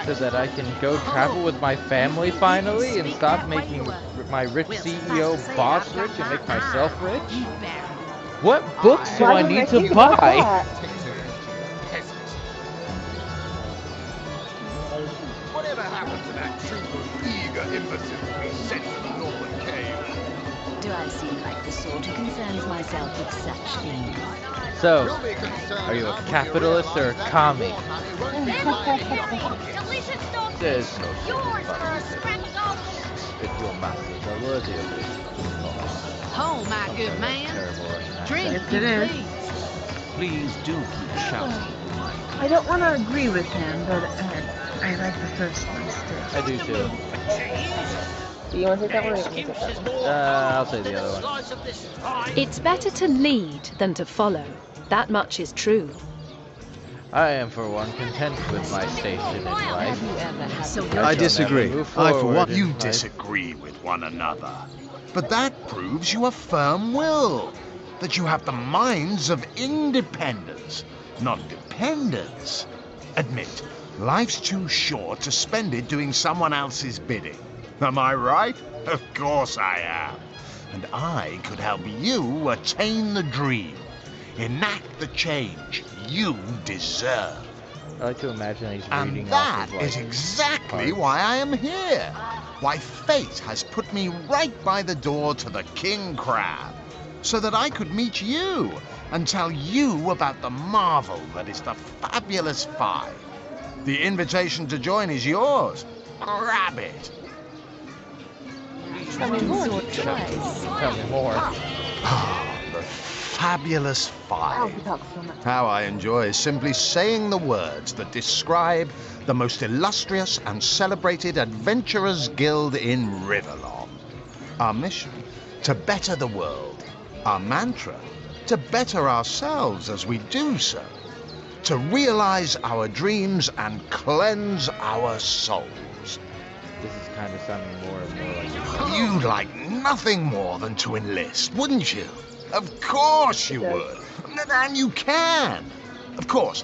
[SPEAKER 2] So that I can go travel with my family finally and stop making my rich CEO boss rich and make myself rich? What books do I need to buy?
[SPEAKER 14] Whatever happened to that troop of eager imbeciles we sent to the Northern Cave?
[SPEAKER 18] Do I seem like the sort who concerns myself with such things?
[SPEAKER 2] So, are you a capitalist or a commie? There's no such thing. If your masters are worthy of this.
[SPEAKER 12] Oh, my good man. Drink,
[SPEAKER 3] Yes, it is.
[SPEAKER 8] Please do keep shouting.
[SPEAKER 3] I don't want to agree with him, but I like the first one still.
[SPEAKER 2] I do too.
[SPEAKER 3] Do you want to take that one or you want me to take that one?
[SPEAKER 2] I'll say the other one.
[SPEAKER 11] It's better to lead than to follow. That much is true.
[SPEAKER 2] I am, for one, content with my station in life.
[SPEAKER 16] I disagree. I, for one,
[SPEAKER 9] You disagree with one another. But that proves you are firm-willed. That you have the minds of independence, not dependence. Admit, life's too short to spend it doing someone else's bidding. Am I right? Of course I am. And I could help you attain the dream. Enact the change you deserve.
[SPEAKER 2] I like to imagine he's
[SPEAKER 9] And
[SPEAKER 2] reading
[SPEAKER 9] that
[SPEAKER 2] off of,
[SPEAKER 9] is
[SPEAKER 2] like,
[SPEAKER 9] exactly
[SPEAKER 2] cards.
[SPEAKER 9] why I am here. Why fate has put me right by the door to the King Crab, so that I could meet you and tell you about the marvel that is the Fabulous Five. The invitation to join is yours. Grab it.
[SPEAKER 2] Tell me more. Tell me more.
[SPEAKER 9] Ah, the Fabulous Five.
[SPEAKER 3] You talk so much.
[SPEAKER 9] How I enjoy simply saying the words that describe the most illustrious and celebrated adventurers' guild in Riverlong. Our mission, to better the world. Our mantra, to better ourselves as we do so. To realize our dreams and cleanse our souls.
[SPEAKER 2] This is kind of sounding more and more like...
[SPEAKER 9] You'd like nothing more than to enlist, wouldn't you? Of course you would. And you can. Of course,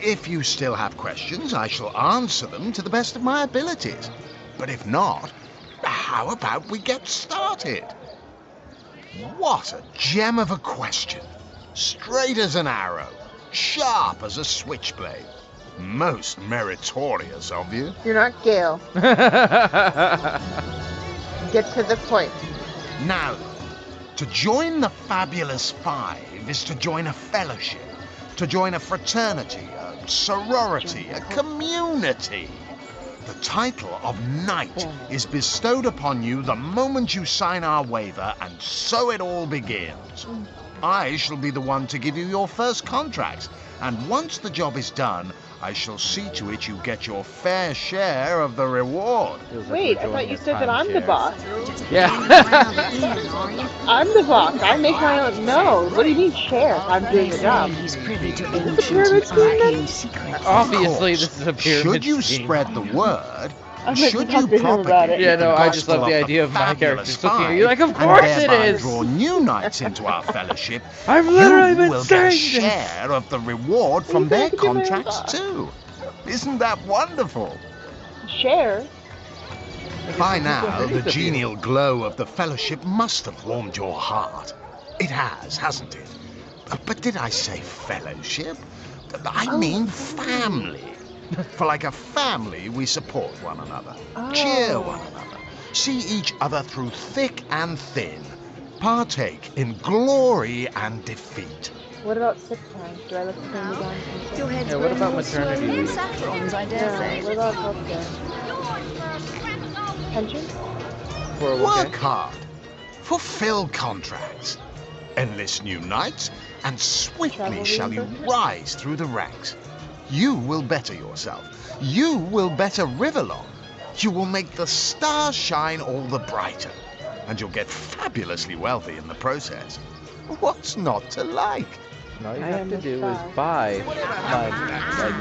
[SPEAKER 9] if you still have questions, I shall answer them to the best of my abilities. But if not, how about we get started? What a gem of a question. Straight as an arrow, sharp as a switchblade. Most meritorious of you.
[SPEAKER 3] You're not Gale. Get to the point.
[SPEAKER 9] Now, to join the Fabulous Five is to join a fellowship, to join a fraternity, a sorority, a community. The title of Knight is bestowed upon you the moment you sign our waiver, and so it all begins. I shall be the one to give you your first contracts, and once the job is done, I shall see to it you get your fair share of the reward.
[SPEAKER 3] Wait, I thought you said that I'm the boss.
[SPEAKER 2] Yeah.
[SPEAKER 3] I'm the boss. I make my own. No, what do you mean share? I'm doing the job.
[SPEAKER 18] He's privy to
[SPEAKER 3] Is this a pyramid scheme then?
[SPEAKER 18] secrets.
[SPEAKER 2] Obviously, this is a pyramid
[SPEAKER 9] Should you
[SPEAKER 2] scheme.
[SPEAKER 9] spread the word,
[SPEAKER 3] I'm going to
[SPEAKER 9] should
[SPEAKER 3] talk
[SPEAKER 9] you
[SPEAKER 3] to him about
[SPEAKER 9] propagate
[SPEAKER 3] it.
[SPEAKER 2] Yeah, no,
[SPEAKER 9] the
[SPEAKER 2] I just love
[SPEAKER 9] gospel
[SPEAKER 2] the
[SPEAKER 9] of
[SPEAKER 2] idea of my character
[SPEAKER 9] Fabulous
[SPEAKER 2] just looking at
[SPEAKER 9] Five,
[SPEAKER 2] you like, of
[SPEAKER 9] and
[SPEAKER 2] course it
[SPEAKER 9] thereby
[SPEAKER 2] is!
[SPEAKER 9] draw new knights into our fellowship,
[SPEAKER 2] I've literally
[SPEAKER 9] you
[SPEAKER 2] been
[SPEAKER 9] will get a
[SPEAKER 2] saying this.
[SPEAKER 9] share of the reward from
[SPEAKER 3] You
[SPEAKER 9] their
[SPEAKER 3] think I could do my own
[SPEAKER 9] contracts
[SPEAKER 3] boss?
[SPEAKER 9] too. Isn't that wonderful?
[SPEAKER 3] Share?
[SPEAKER 9] By now, the genial glow of the fellowship must have warmed your heart. It has, hasn't it? But did I say fellowship? I mean family. For like a family, we support one another, cheer one another, see each other through thick and thin, partake in glory and defeat.
[SPEAKER 3] What about sick time? Do I look the same again?
[SPEAKER 18] Your head's
[SPEAKER 2] Yeah, what
[SPEAKER 18] growing
[SPEAKER 2] about
[SPEAKER 18] more
[SPEAKER 2] maternity
[SPEAKER 18] slowly than
[SPEAKER 2] leave?
[SPEAKER 18] saffrons, I dare say.
[SPEAKER 3] What about healthcare? Pension?
[SPEAKER 9] Work hard. Fulfill contracts. Enlist new knights, and swiftly
[SPEAKER 3] Travel
[SPEAKER 9] shall you
[SPEAKER 3] reimbursement?
[SPEAKER 9] rise through the ranks. You will better yourself. You will better Riverlong. You will make the stars shine all the brighter. And you'll get fabulously wealthy in the process. What's not to like?
[SPEAKER 2] And all you
[SPEAKER 3] I
[SPEAKER 2] have
[SPEAKER 3] am
[SPEAKER 2] to
[SPEAKER 3] the
[SPEAKER 2] do
[SPEAKER 3] star.
[SPEAKER 2] is buy my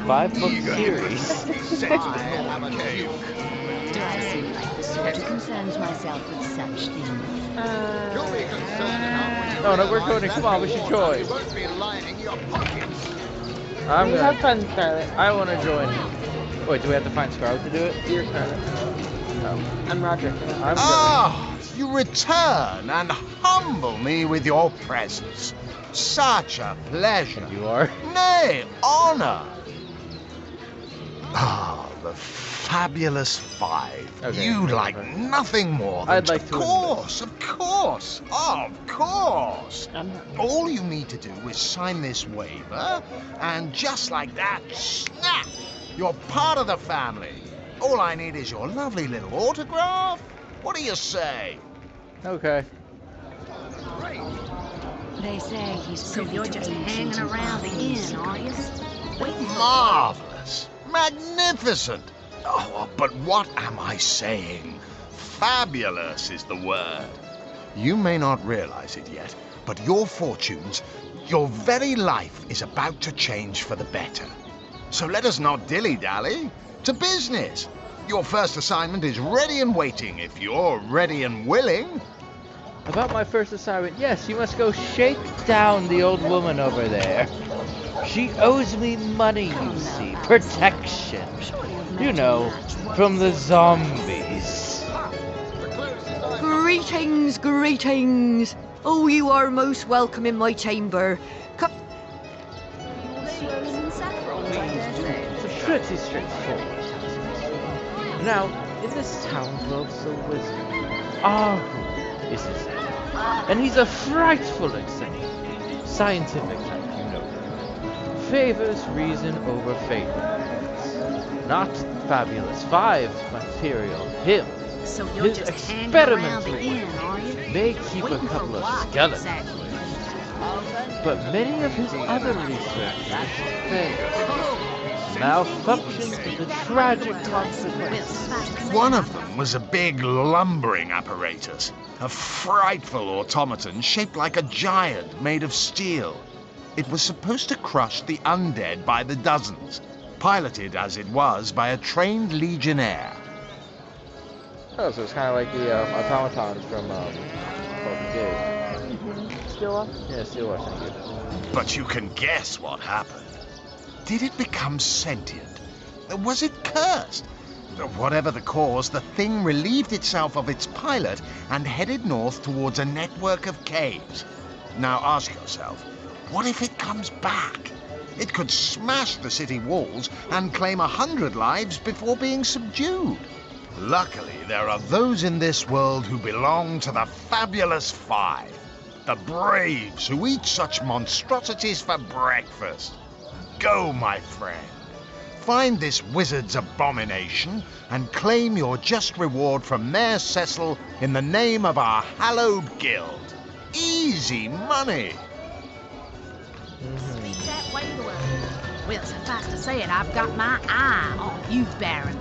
[SPEAKER 2] like 5-book series.
[SPEAKER 18] Do I seem like the sort who concerns myself with such things?
[SPEAKER 2] No, we're going. Come on, we should join. I'm
[SPEAKER 3] You
[SPEAKER 2] gonna.
[SPEAKER 3] have fun, Scarlet.
[SPEAKER 2] I want to join. Wait, do we have to find Scarlet to do it?
[SPEAKER 3] You're Scarlet.
[SPEAKER 2] No.
[SPEAKER 3] I'm Roderick.
[SPEAKER 2] I'm
[SPEAKER 9] Ah, you return and humble me with your presence. Such a pleasure.
[SPEAKER 2] You are.
[SPEAKER 9] Nay, honor. Ah, the fabulous five.
[SPEAKER 2] Okay,
[SPEAKER 9] You'd
[SPEAKER 2] okay,
[SPEAKER 9] like
[SPEAKER 2] okay.
[SPEAKER 9] nothing more than
[SPEAKER 2] I'd like to
[SPEAKER 9] Of course! All you need to do is sign this waiver, and just like that, snap! You're part of the family. All I need is your lovely little autograph. What do you say?
[SPEAKER 2] Okay.
[SPEAKER 18] They say he's
[SPEAKER 19] So
[SPEAKER 18] privy
[SPEAKER 19] you're
[SPEAKER 18] to
[SPEAKER 19] just
[SPEAKER 18] ancient
[SPEAKER 19] hanging
[SPEAKER 18] and
[SPEAKER 19] around the
[SPEAKER 18] arcane
[SPEAKER 19] inn, are you?
[SPEAKER 18] secrets.
[SPEAKER 19] Waiting for
[SPEAKER 9] Marvelous! Magnificent! Oh, but what am I saying? Fabulous is the word. You may not realize it yet, but your fortunes, your very life is about to change for the better. So let us not dilly-dally. To business! Your first assignment is ready and waiting if you're ready and willing.
[SPEAKER 2] About my first assignment, yes, you must go shake down the old woman over there. She owes me money, you see. Protection. You know, from the zombies.
[SPEAKER 20] Greetings, greetings. Oh, you are most welcome in my chamber. Come.
[SPEAKER 2] It's pretty straightforward. Now, in this town dwells a wizard. Arhu is his name. And he's a frightful eccentric. Scientific type, you know. Favors reason over faithfulness. Not Fabulous Five's material, him.
[SPEAKER 19] So you're
[SPEAKER 2] His
[SPEAKER 19] just hanging around the
[SPEAKER 2] experimental
[SPEAKER 19] inn,
[SPEAKER 2] work
[SPEAKER 19] are you?
[SPEAKER 2] may keep a
[SPEAKER 19] Waiting for
[SPEAKER 2] couple of
[SPEAKER 19] what,
[SPEAKER 2] skeletons
[SPEAKER 19] exactly?
[SPEAKER 2] away. But many of his other researches failed. Malfunctions with a tragic consequence.
[SPEAKER 9] One of them was a big lumbering apparatus, a frightful automaton shaped like a giant made of steel. It was supposed to crush the undead by the dozens, piloted as it was by a trained legionnaire.
[SPEAKER 2] Oh, so it's kind of like the automatons from Broken Gate.
[SPEAKER 3] Still up?
[SPEAKER 2] Yeah, still are, thank you.
[SPEAKER 9] But you can guess what happened. Did it become sentient? Was it cursed? Whatever the cause, the thing relieved itself of its pilot and headed north towards a network of caves. Now ask yourself, what if it comes back? It could smash the city walls and claim 100 lives before being subdued. Luckily, there are those in this world who belong to the Fabulous Five. The braves who eat such monstrosities for breakfast. Go, my friend. Find this wizard's abomination and claim your just reward from Mayor Cyseal in the name of our hallowed guild. Easy money.
[SPEAKER 19] Speak that way to her. Well, suffice to say it, I've got my eye on you, Baron.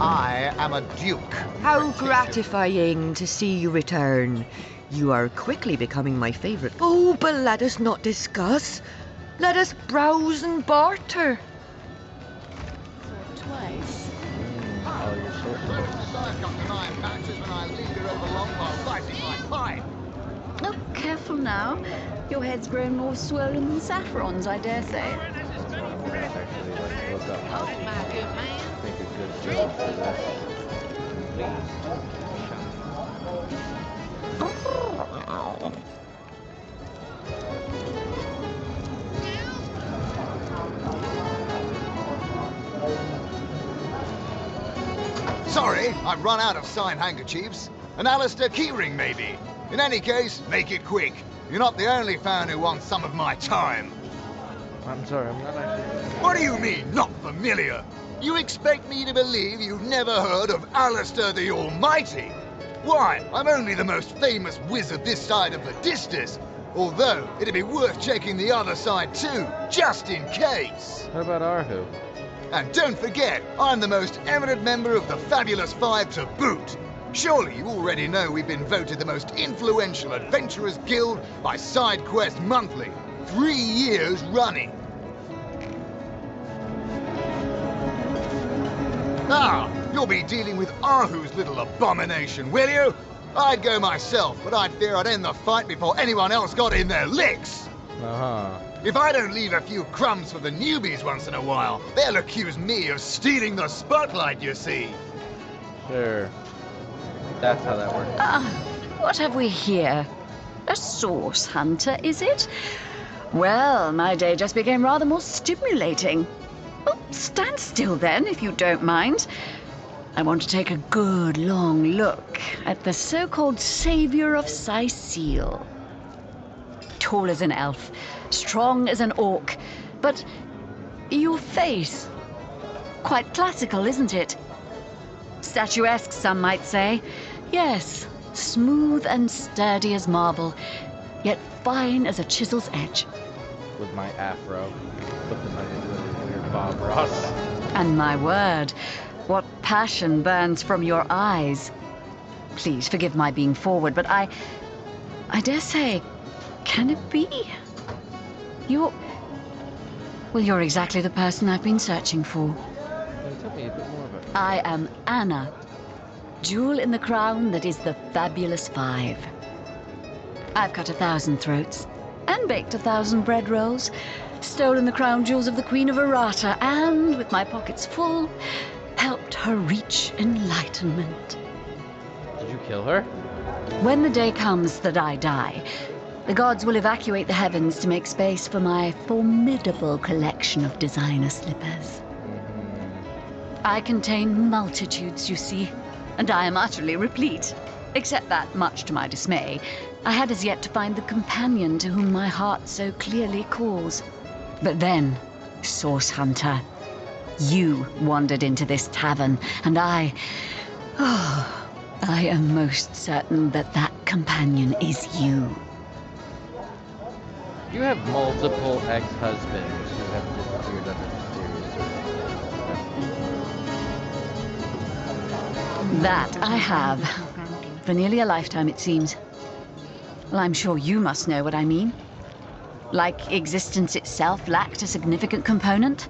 [SPEAKER 15] I am a duke.
[SPEAKER 20] How gratifying to see you return. You are quickly becoming my favorite. Oh, but let us not discuss. Let us browse and barter.
[SPEAKER 19] Twice.
[SPEAKER 2] Oh, you're so
[SPEAKER 15] I've got the 9 patches when I linger over long while lighting my pipe.
[SPEAKER 18] Oh, careful now. Your head's grown more swollen than Saffron's, I dare say.
[SPEAKER 2] I'm gonna actually like look up how to
[SPEAKER 19] My good man.
[SPEAKER 2] make a good drink for this.
[SPEAKER 15] Sorry, I've run out of signed handkerchiefs. An Alistair keyring, maybe. In any case, make it quick. You're not the only fan who wants some of my time.
[SPEAKER 2] I'm sorry, I'm not actually.
[SPEAKER 15] What do you mean, not familiar? You expect me to believe you've never heard of Alistair the Almighty? Why, I'm only the most famous wizard this side of the Distis. Although, it'd be worth checking the other side too, just in case.
[SPEAKER 2] What about Arhu?
[SPEAKER 15] And don't forget, I'm the most eminent member of the Fabulous Five to boot. Surely you already know we've been voted the most influential adventurers guild by SideQuest Monthly. 3 years running. Ah, you'll be dealing with Arhu's little abomination, will you? I'd go myself, but I'd fear I'd end the fight before anyone else got in their licks.
[SPEAKER 2] Uh-huh.
[SPEAKER 15] If I don't leave a few crumbs for the newbies once in a while, they'll accuse me of stealing the spotlight, you see.
[SPEAKER 2] Sure. That's how that works.
[SPEAKER 18] What have we here? A source hunter, is it? Well, my day just became rather more stimulating. Oh, stand still then, if you don't mind. I want to take a good long look at the so-called savior of Cyseal. Tall as an elf, strong as an orc, but your face, quite classical, isn't it? Statuesque, some might say. Yes, smooth and sturdy as marble, yet fine as a chisel's edge.
[SPEAKER 2] With my afro, looking like a really weird Bob Ross.
[SPEAKER 18] And my word, what passion burns from your eyes. Please forgive my being forward, but I dare say, can it be? You're exactly the person I've been searching for.
[SPEAKER 2] Can you tell me a bit more about it?
[SPEAKER 18] I am Anna, jewel in the crown that is the fabulous 5. I've cut 1,000 throats, and baked 1,000 bread rolls, stolen the crown jewels of the Queen of Arata, and, with my pockets full, helped her reach enlightenment.
[SPEAKER 2] Did you kill her?
[SPEAKER 18] When the day comes that I die, the gods will evacuate the heavens to make space for my formidable collection of designer slippers. I contain multitudes, you see, and I am utterly replete. Except that, much to my dismay, I had as yet to find the companion to whom my heart so clearly calls. But then, Source Hunter, you wandered into this tavern, and I am most certain that that companion is you.
[SPEAKER 2] You have multiple ex-husbands who have disappeared under mysterious circumstances.
[SPEAKER 18] That I have. For nearly a lifetime, it seems. Well, I'm sure you must know what I mean. Like existence itself lacked a significant component.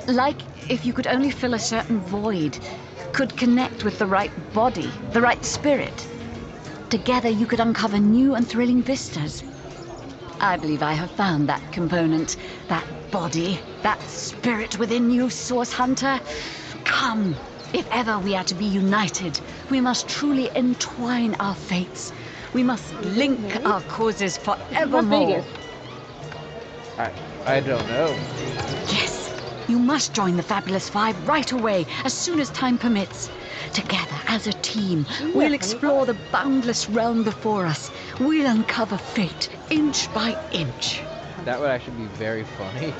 [SPEAKER 18] Like if you could only fill a certain void, could connect with the right body, the right spirit. Together you could uncover new and thrilling vistas. I believe I have found that component, that body, that spirit within you, Source Hunter. Come, if ever we are to be united, we must truly entwine our fates. We must link our causes forevermore.
[SPEAKER 2] I don't know.
[SPEAKER 18] Yes, you must join the Fabulous 5 right away, as soon as time permits. Together, as a team, we'll explore the boundless realm before us. We'll uncover fate, inch by inch.
[SPEAKER 2] That would actually be very funny.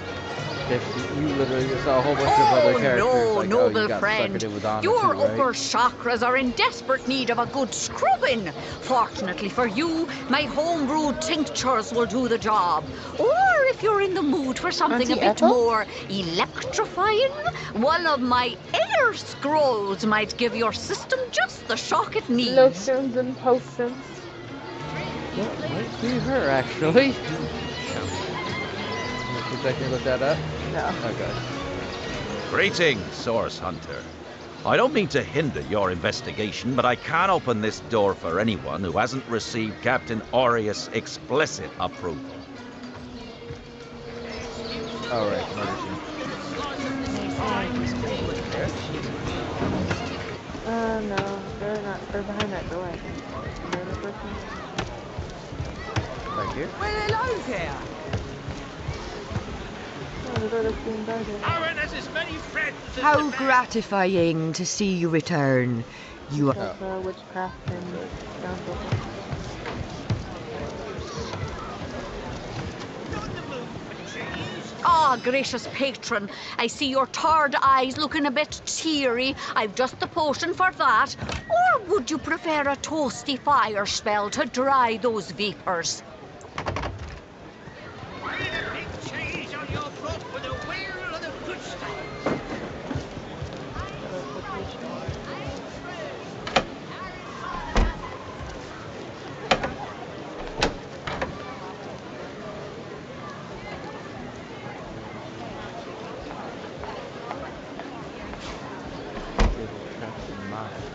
[SPEAKER 2] If you literally saw a whole bunch of other characters
[SPEAKER 18] no,
[SPEAKER 2] like,
[SPEAKER 18] noble
[SPEAKER 2] you got
[SPEAKER 18] friend.
[SPEAKER 2] suckered in with Anna
[SPEAKER 18] Your
[SPEAKER 2] too, right?
[SPEAKER 18] upper chakras are in desperate need of a good scrubbing. Fortunately for you, my homebrewed tinctures will do the job. Or if you're in the mood for something a bit more electrifying, one of my air scrolls might give your system just the shock it needs.
[SPEAKER 3] Lotions and potions.
[SPEAKER 2] That might be her, actually. Would you like me to look that up?
[SPEAKER 3] No.
[SPEAKER 2] Okay.
[SPEAKER 8] Greetings, Source Hunter. I don't mean to hinder your investigation, but I can't open this door for anyone who hasn't received Captain Aureus' explicit approval.
[SPEAKER 2] Alright,
[SPEAKER 3] No, they're not. They're behind that door, I think. The other person.
[SPEAKER 2] Right here?
[SPEAKER 12] Well, hello there.
[SPEAKER 3] Oh, the door that's being guarded.
[SPEAKER 12] Aaron has as many friends as
[SPEAKER 20] How gratifying to see you return. You are...
[SPEAKER 3] That's witchcraft and downfall.
[SPEAKER 18] Ah, gracious patron, I see your tired eyes looking a bit teary. I've just the potion for that. Or would you prefer a toasty fire spell to dry those vapors?
[SPEAKER 12] cheese on your book with a wheel of the good stuff.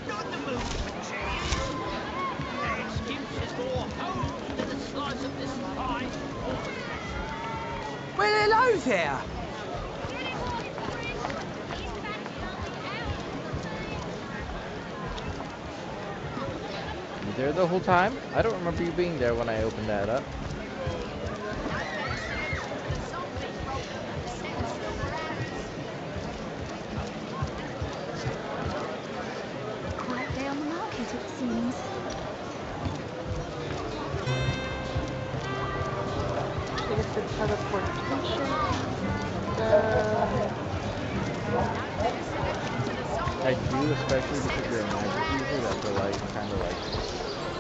[SPEAKER 12] Not the move for cheese. Excuses for holes in a slice of this pie.
[SPEAKER 21] Well, hello there.
[SPEAKER 2] You there the whole time? I don't remember you being there when I opened that up.
[SPEAKER 21] seems.
[SPEAKER 3] I guess the teleportation.
[SPEAKER 2] I do, especially because you're a magic user, that the like kind of like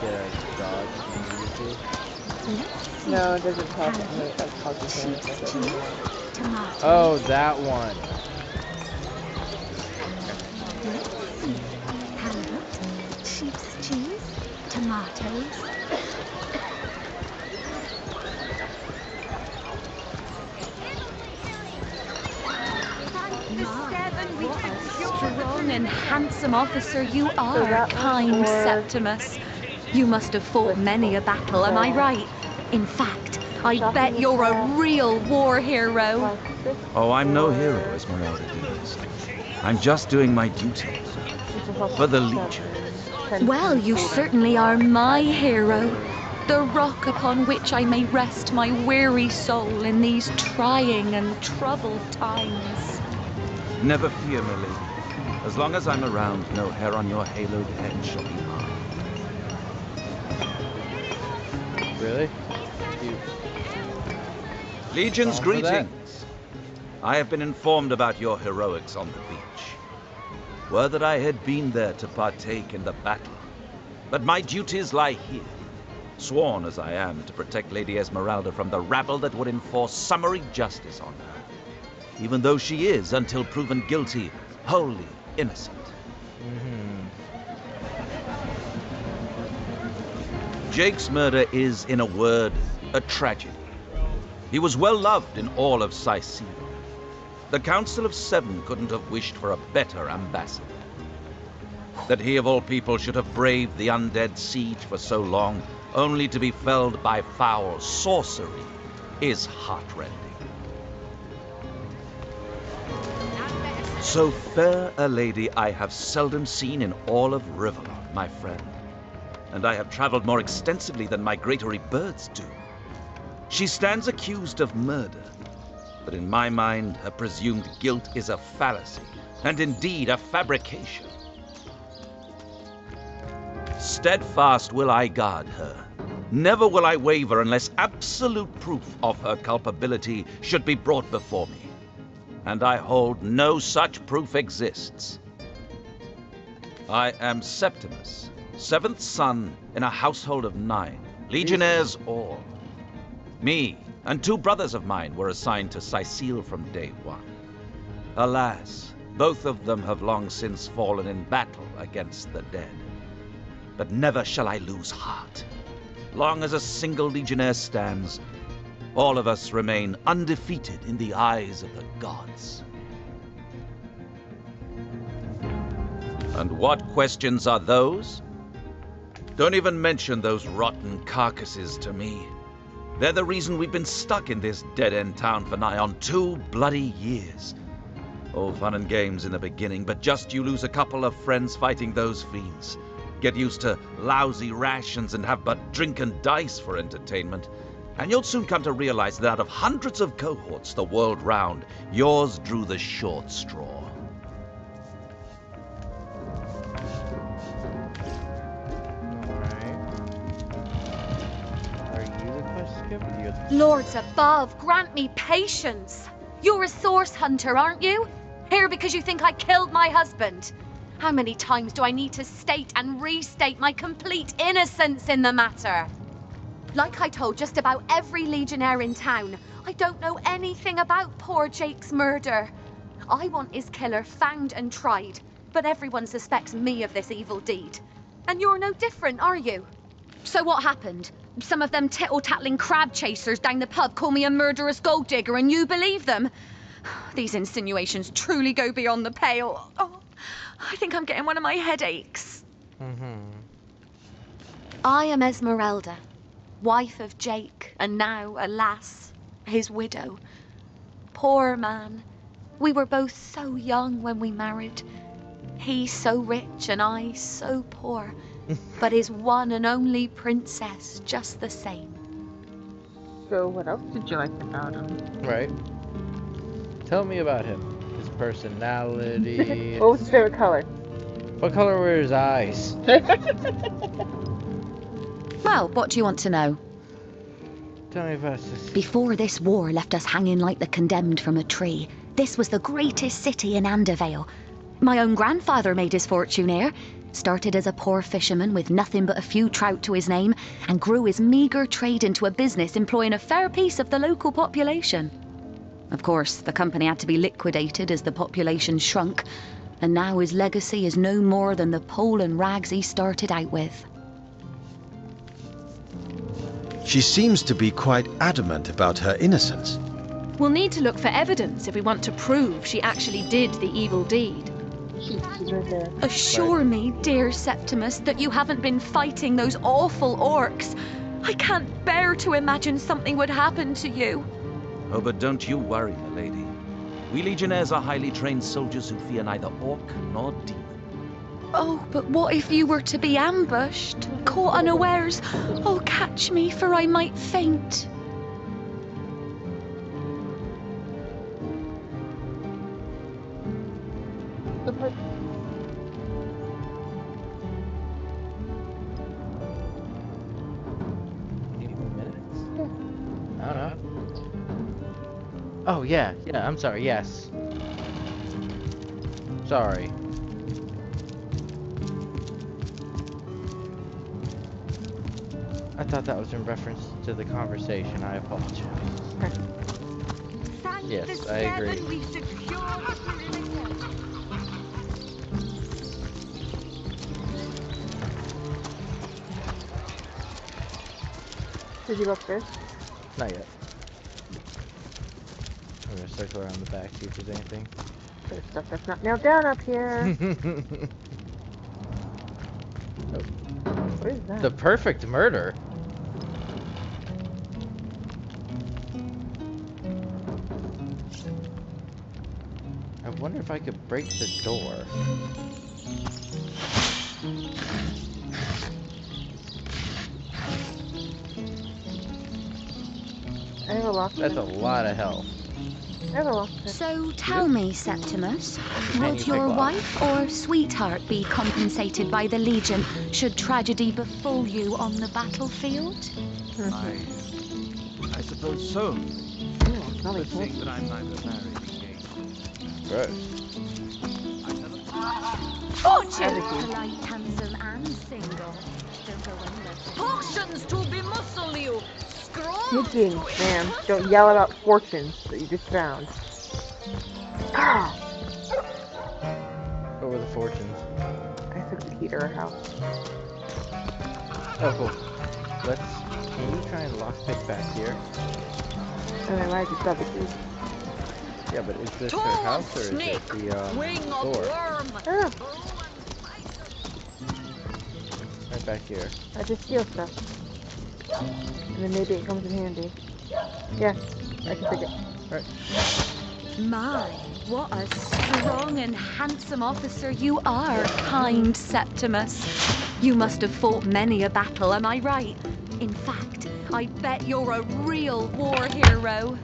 [SPEAKER 2] get a dodge if you needed to.
[SPEAKER 3] No, it doesn't cause anything.
[SPEAKER 2] Oh, that one.
[SPEAKER 21] Halibut, sheep's cheese, tomatoes.
[SPEAKER 7] Strong and handsome officer you are, kind Septimus. You must have fought many a battle, am I right? In fact, I bet you're a real war hero.
[SPEAKER 22] Oh, I'm no hero, Esmeralda dears. I'm just doing my duty. For the Legion.
[SPEAKER 7] Well, you certainly are my hero. The rock upon which I may rest my weary soul in these trying and troubled times.
[SPEAKER 22] Never fear, my lady. As long as I'm around, no hair on your haloed head shall be harmed.
[SPEAKER 2] Really?
[SPEAKER 22] Legion's greetings. I have been informed about your heroics on the beach. Were that I had been there to partake in the battle. But my duties lie here, sworn as I am to protect Lady Esmeralda from the rabble that would enforce summary justice on her. Even though she is, until proven guilty, wholly innocent. Jake's murder is, in a word, a tragedy. He was well loved in all of Cyseal. The Council of Seven couldn't have wished for a better ambassador. That he of all people should have braved the undead siege for so long, only to be felled by foul sorcery, is heartrending. So fair a lady I have seldom seen in all of Riverlon, my friend. And I have traveled more extensively than migratory birds do. She stands accused of murder, but in my mind, her presumed guilt is a fallacy, and indeed a fabrication. Steadfast will I guard her. Never will I waver unless absolute proof of her culpability should be brought before me. And I hold no such proof exists. I am Septimus, seventh son in a household of 9, legionnaires all. Me and 2 brothers of mine were assigned to Cyseal from day 1. Alas, both of them have long since fallen in battle against the dead. But never shall I lose heart. Long as a single legionnaire stands, all of us remain undefeated in the eyes of the gods. And what questions are those? Don't even mention those rotten carcasses to me. They're the reason we've been stuck in this dead-end town for nigh on 2 bloody years. All fun and games in the beginning, but just you lose a couple of friends fighting those fiends. Get used to lousy rations and have but drink and dice for entertainment. And you'll soon come to realize that out of hundreds of cohorts the world round, yours drew the short straw.
[SPEAKER 7] Lords above, grant me patience. You're a source hunter, aren't you? Here because you think I killed my husband. How many times do I need to state and restate my complete innocence in the matter? Like I told just about every legionnaire in town, I don't know anything about poor Jake's murder. I want his killer fanged and tried, but everyone suspects me of this evil deed. And you're no different, are you? So what happened? Some of them tittle-tattling crab chasers down the pub call me a murderous gold digger and you believe them? These insinuations truly go beyond the pale. Oh, I think I'm getting one of my headaches. I am Esmeralda, wife of Jake, and now, alas, his widow. Poor man. We were both so young when we married. He so rich and I so poor. But his one and only princess just the same.
[SPEAKER 3] So what else did you like about him?
[SPEAKER 2] Right. Tell me about him. His personality.
[SPEAKER 3] What was his favorite color?
[SPEAKER 2] What color were his eyes?
[SPEAKER 18] Well, what do you want to know?
[SPEAKER 2] Tell me about this.
[SPEAKER 18] Before this war left us hanging like the condemned from a tree, this was the greatest city in Andervale. My own grandfather made his fortune here. Started as a poor fisherman with nothing but a few trout to his name, and grew his meagre trade into a business employing a fair piece of the local population. Of course, the company had to be liquidated as the population shrunk, and now his legacy is no more than the pole and rags he started out with.
[SPEAKER 16] She seems to be quite adamant about her innocence.
[SPEAKER 11] We'll need to look for evidence if we want to prove she actually did the evil deed.
[SPEAKER 3] She's right there.
[SPEAKER 18] Assure me, dear Septimus, that you haven't been fighting those awful orcs. I can't bear to imagine something would happen to you.
[SPEAKER 22] Oh, but don't you worry, milady. We legionnaires are highly trained soldiers who fear neither orc nor demon.
[SPEAKER 18] Oh, but what if you were to be ambushed, caught unawares? Oh, catch me, for I might faint.
[SPEAKER 2] I don't know. Oh, yeah, I'm sorry, yes. Sorry. I thought that was in reference to the conversation. I apologize. Yes, I agree.
[SPEAKER 3] Did you go upstairs?
[SPEAKER 2] Not yet. I'm gonna circle around the back, see if there's anything.
[SPEAKER 3] There's stuff that's not nailed down up here.
[SPEAKER 2] Oh.
[SPEAKER 3] What is that?
[SPEAKER 2] The perfect murder. I wonder if I could break the door.
[SPEAKER 3] I have a lock.
[SPEAKER 2] That's a lot of health.
[SPEAKER 3] I have a lock.
[SPEAKER 18] So tell me, Septimus, would your wife or sweetheart be compensated by the Legion should tragedy befall you on the battlefield?
[SPEAKER 22] I suppose so.
[SPEAKER 3] But
[SPEAKER 22] seeing that I'm neither married nor engaged.
[SPEAKER 2] Gross.
[SPEAKER 18] Fortune! Polite, handsome, and single. Don't go in there.
[SPEAKER 19] Potions to bemuscle you!
[SPEAKER 3] Speaking, ma'am, don't yell about fortunes that you just found. Girl!
[SPEAKER 2] What were the fortunes?
[SPEAKER 3] I took the key to her house.
[SPEAKER 2] Oh, cool. Can you try and lockpick back here?
[SPEAKER 3] And I lied to grab the key.
[SPEAKER 2] Yeah, but is this her house or is it the door?
[SPEAKER 3] Oh,
[SPEAKER 2] Right back here.
[SPEAKER 3] I just steal stuff. And then maybe it comes in handy. Yeah, I can pick it.
[SPEAKER 2] Right.
[SPEAKER 18] My, what a strong and handsome officer you are, kind Septimus. You must have fought many a battle, am I right? In fact, I bet you're a real war hero.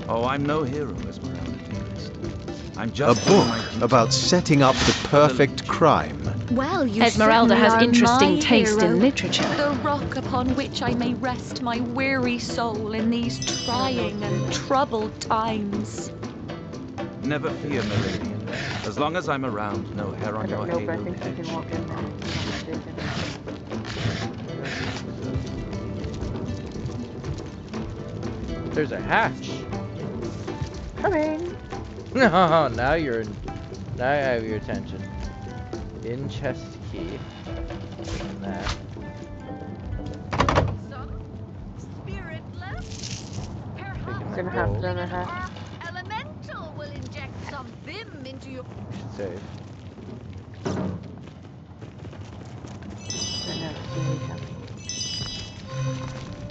[SPEAKER 22] Oh, I'm no hero, Esmeralda, dearest. I'm
[SPEAKER 16] A
[SPEAKER 22] just
[SPEAKER 16] book about setting up the perfect crime.
[SPEAKER 18] Well, you
[SPEAKER 11] Esmeralda has
[SPEAKER 18] certainly are
[SPEAKER 11] interesting
[SPEAKER 18] my
[SPEAKER 11] taste
[SPEAKER 18] hero,
[SPEAKER 11] in literature.
[SPEAKER 18] The rock upon which I may rest my weary soul in these trying and troubled times.
[SPEAKER 22] Never fear, milady. As long as I'm around, no hair on your
[SPEAKER 3] No, but I
[SPEAKER 22] halo.
[SPEAKER 3] think she can walk in now. If I'm not mistaken.
[SPEAKER 2] There's a hatch.
[SPEAKER 3] Coming!
[SPEAKER 2] No, now you're in. Now I have your attention. In chest key. And that. Taking
[SPEAKER 3] Gonna
[SPEAKER 2] that
[SPEAKER 3] have
[SPEAKER 2] gold.
[SPEAKER 3] another hat.
[SPEAKER 19] Elemental will inject some vim into your...
[SPEAKER 2] Save.
[SPEAKER 3] I never see me coming.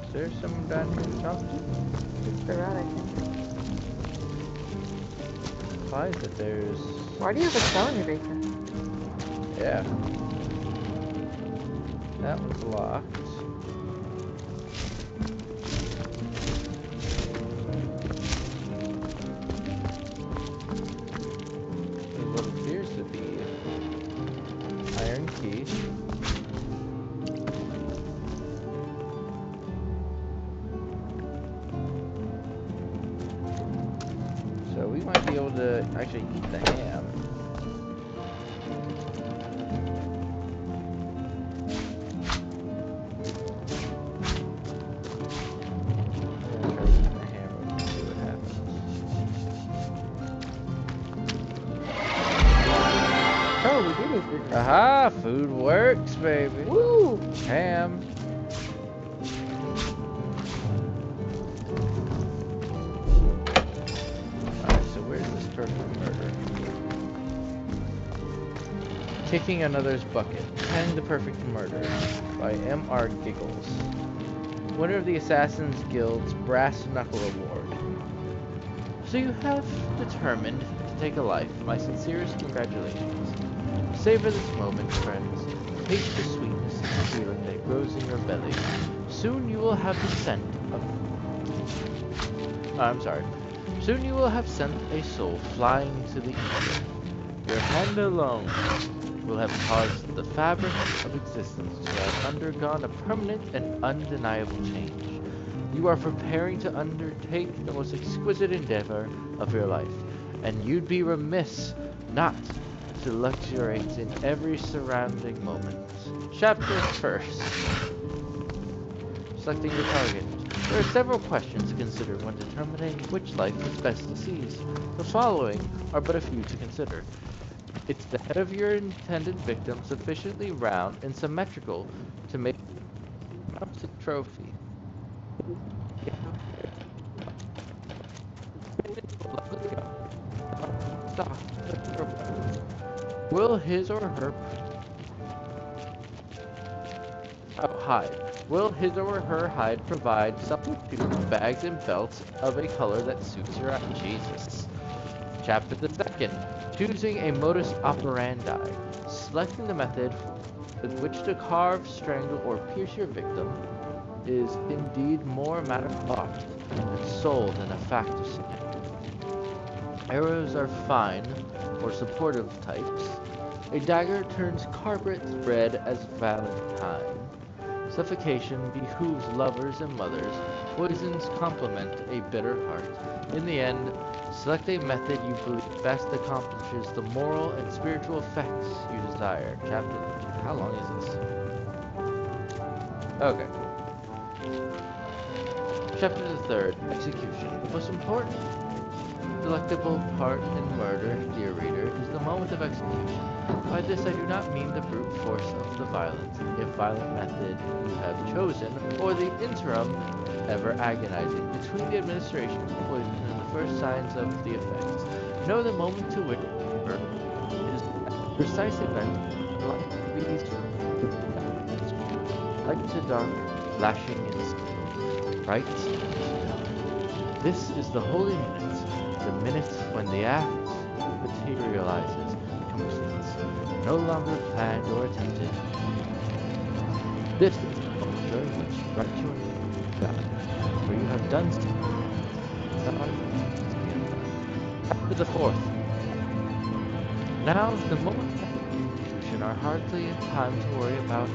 [SPEAKER 2] Is there some down here? No?
[SPEAKER 3] Just the rat, I think.
[SPEAKER 2] Implies that there's.
[SPEAKER 3] Why do you have a cell in your basement?
[SPEAKER 2] Yeah. That one's locked. There's what appears to be be able to actually eat the ham.
[SPEAKER 3] Oh, we did eat this.
[SPEAKER 2] Aha! Food works, baby.
[SPEAKER 3] Woo!
[SPEAKER 2] Ham. Alright, so where's this perfect murder? Kicking Another's Bucket. Pen the Perfect Murder by M.R. Giggles. Winner of the Assassin's Guild's Brass Knuckle Award. So you have determined to take a life. My sincerest congratulations. Savor this moment, friends. Taste the sweetness of the feeling that grows in your belly. Soon you will have the scent of... Soon you will have sent a soul flying to the ether. Your hand alone will have caused the fabric of existence to have undergone a permanent and undeniable change. You are preparing to undertake the most exquisite endeavor of your life, and you'd be remiss not to luxuriate in every surrounding moment. Chapter 1st. Selecting your target. There are several questions to consider when determining which life is best to seize. The following are but a few to consider. Is the head of your intended victim sufficiently round and symmetrical to make a mounted trophy? Will his or her hide? Will his or her hide provide substitute bags and belts of a color that suits your eye? Jesus. Chapter the 2nd. Choosing a modus operandi. Selecting the method with which to carve, strangle, or pierce your victim is indeed more a matter of art and soul than a fact of science. Arrows are fine or supportive types. A dagger turns carpet red as Valentine. Suffocation behooves lovers and mothers. Poisons complement a bitter heart. In the end, select a method you believe best accomplishes the moral and spiritual effects you desire. Chapter. How long is this? Okay. Chapter the 3rd. Execution. The most important delectable part in murder, dear reader, is the moment of execution. By this I do not mean the brute force of the violent, if violent method you have chosen, or the interim, ever agonizing, between the administration of the poison and the first signs of the effects. Know the moment to which is the precise event, like these light to dark, flashing in bright. This is the holy minute. The minute when the act materializes, completes, no longer planned or attempted. This is the moment during which right you and God, for you have done something. Chapter the 4th. Now the moments of execution are hardly in time to worry about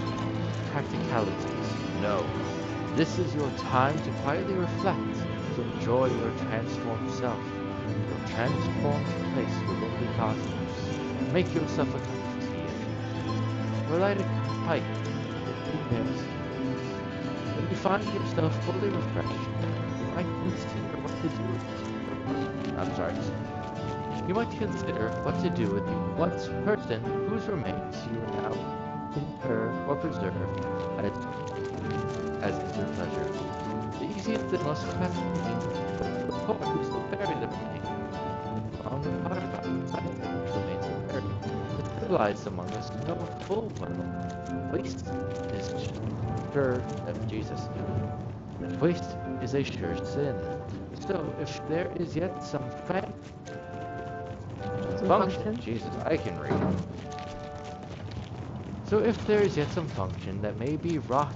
[SPEAKER 2] practicalities. No, this is your time to quietly reflect, to enjoy your transformed self. Your transformed place within the cosmos. Make yourself a cup of tea if you please, or light a pipe with 2 pairs. When you find yourself fully refreshed, you might consider what to do with you might consider what to do with one person whose remains you now inter or preserve as is your pleasure. The easiest and most pressing means the poor who still bury the body. On the part outside which remains unburied, the civilized among us know full well. Waste is sure of Jesus. Waste is a sure sin. So if there is yet some function, Jesus, I can read. So if there is yet some function that may be wrought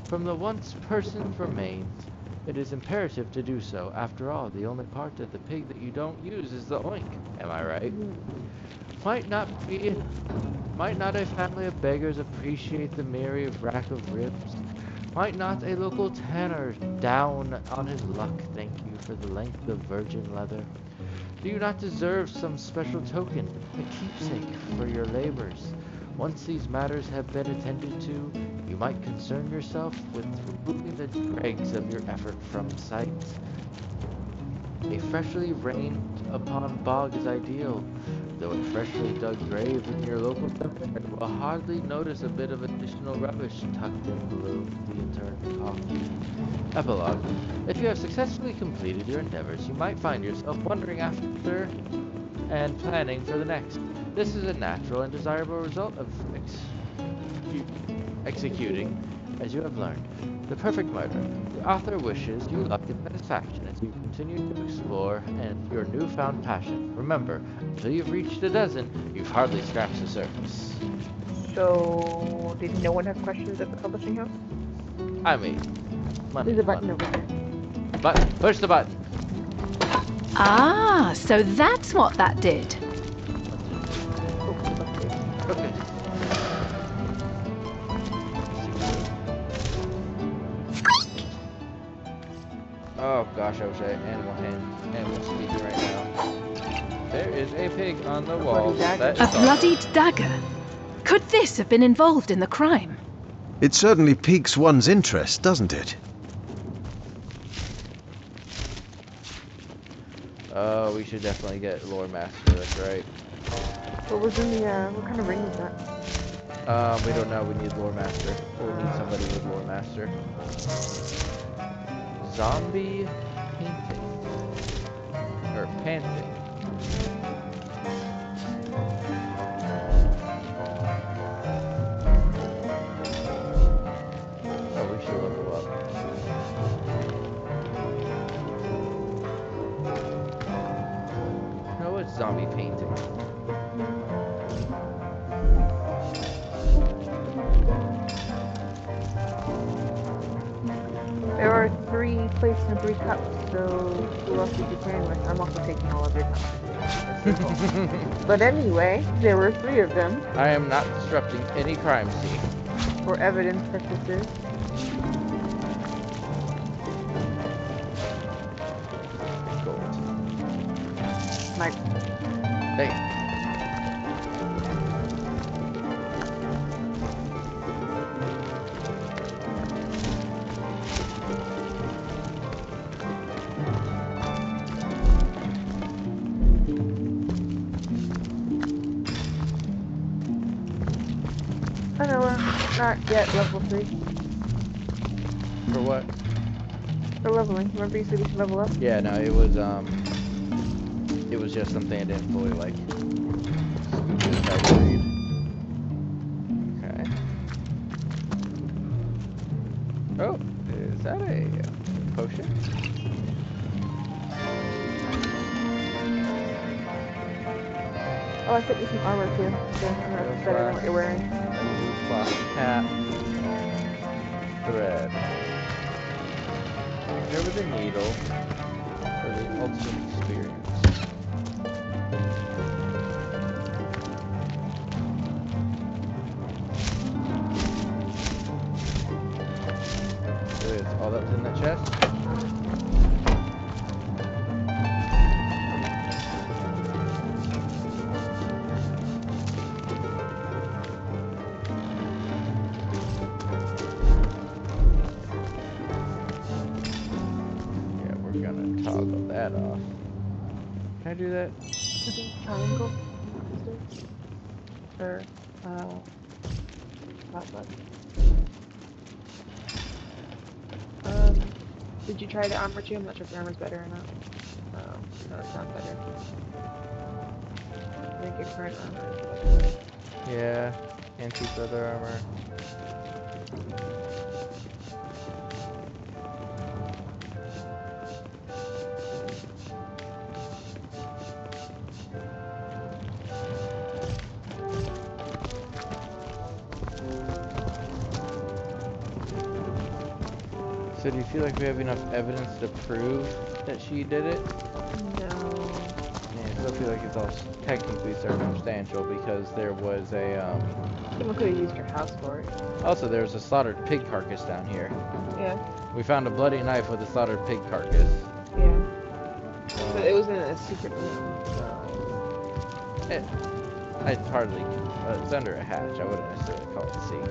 [SPEAKER 2] from the once person's remains, it is imperative to do so. After all, the only part of the pig that you don't use is the oink. Am I right? Might not a family of beggars appreciate the merry rack of ribs? Might not a local tanner down on his luck thank you for the length of virgin leather? Do you not deserve some special token, a keepsake for your labors? Once these matters have been attended to, you might concern yourself with removing the dregs of your effort from sight. A freshly rained upon bog is ideal, though a freshly dug grave in your local cemetery will hardly notice a bit of additional rubbish tucked in below the interned coffin. Epilogue. If you have successfully completed your endeavors, you might find yourself wondering after and planning for the next. This is a natural and desirable result of executing as you have learned. The perfect murder. The author wishes you luck and satisfaction as you continue to explore and your newfound passion. Remember, until you've reached a dozen, you've hardly scratched the surface.
[SPEAKER 3] So, did no one have questions at the publishing house?
[SPEAKER 2] I mean, money.
[SPEAKER 3] There's a button over there.
[SPEAKER 2] Button. Push the button.
[SPEAKER 11] Ah, so that's what that did.
[SPEAKER 2] Okay. Oh gosh, I wish I had animal speaking right now. There is a pig on the wall.
[SPEAKER 11] A bloodied dagger. Could this have been involved in the crime?
[SPEAKER 16] It certainly piques one's interest, doesn't it?
[SPEAKER 2] Oh, we should definitely get Lore Master, that's right.
[SPEAKER 3] What was in the, what kind of ring was that?
[SPEAKER 2] We don't know, we need Lore Master. We'll need somebody with Lore Master. Zombie painting. Or panting. Oh, we should level up. No, it's zombie painting.
[SPEAKER 3] There are 3 plates and 3 cups, so who else did you playing with? I'm also taking all of your cups. But anyway, there were 3 of them.
[SPEAKER 2] I am not disrupting any crime scene.
[SPEAKER 3] For evidence purposes.
[SPEAKER 2] Gold.
[SPEAKER 3] Mike.
[SPEAKER 2] Hey.
[SPEAKER 3] Oh no, not yet level 3.
[SPEAKER 2] For what?
[SPEAKER 3] For leveling. Remember you said we should level up?
[SPEAKER 2] Yeah, no, it was just something I didn't fully like. Okay. Oh, is that a potion?
[SPEAKER 3] Oh, I sent you some armor too. So that's better than what you're wearing.
[SPEAKER 2] Cloth cap. Thread. Here with a needle for the ultimate experience. There is all that's in the chest. Toggle that off. Can I do that?
[SPEAKER 3] I think triangle. Or, not button. Did you try the armor too? I'm not sure if the armor's better or not. No, it's not better. I think your current armor is better.
[SPEAKER 2] Yeah, anti-feather armor. So do you feel like we have enough evidence to prove that she did it?
[SPEAKER 3] No.
[SPEAKER 2] Yeah, I still feel like it's all technically circumstantial because there was a,
[SPEAKER 3] Someone could have used your house for it.
[SPEAKER 2] Also, there was a slaughtered pig carcass down here.
[SPEAKER 3] Yeah.
[SPEAKER 2] We found a bloody knife with a slaughtered pig carcass.
[SPEAKER 3] Yeah.
[SPEAKER 2] So,
[SPEAKER 3] It wasn't a secret room.
[SPEAKER 2] I'd hardly. It's under a hatch. I wouldn't necessarily call it secret.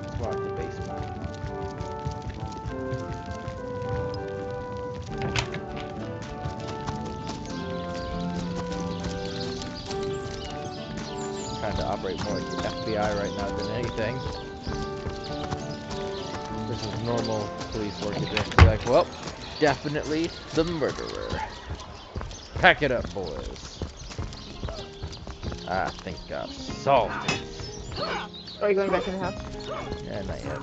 [SPEAKER 2] It's more like the basement. Trying to operate more like the FBI right now than anything. This is normal police work. It's just be like, well, definitely the murderer. Pack it up, boys. I think I've solved it.
[SPEAKER 3] Are you going back in the house?
[SPEAKER 2] Yeah, not yet.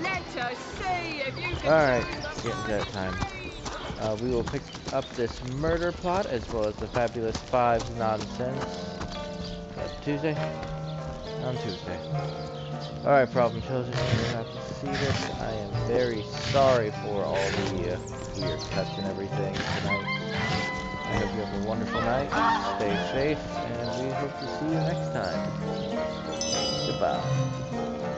[SPEAKER 19] Let us see if you can.
[SPEAKER 2] Alright, it's getting to that time. We will pick up this murder plot as well as the Fabulous Five's nonsense. Tuesday? On Tuesday. Alright, Problem Children, you have to see this. I am very sorry for all the weird cuts and everything tonight. I hope you have a wonderful night. Stay safe, and we hope to see you next time. Goodbye.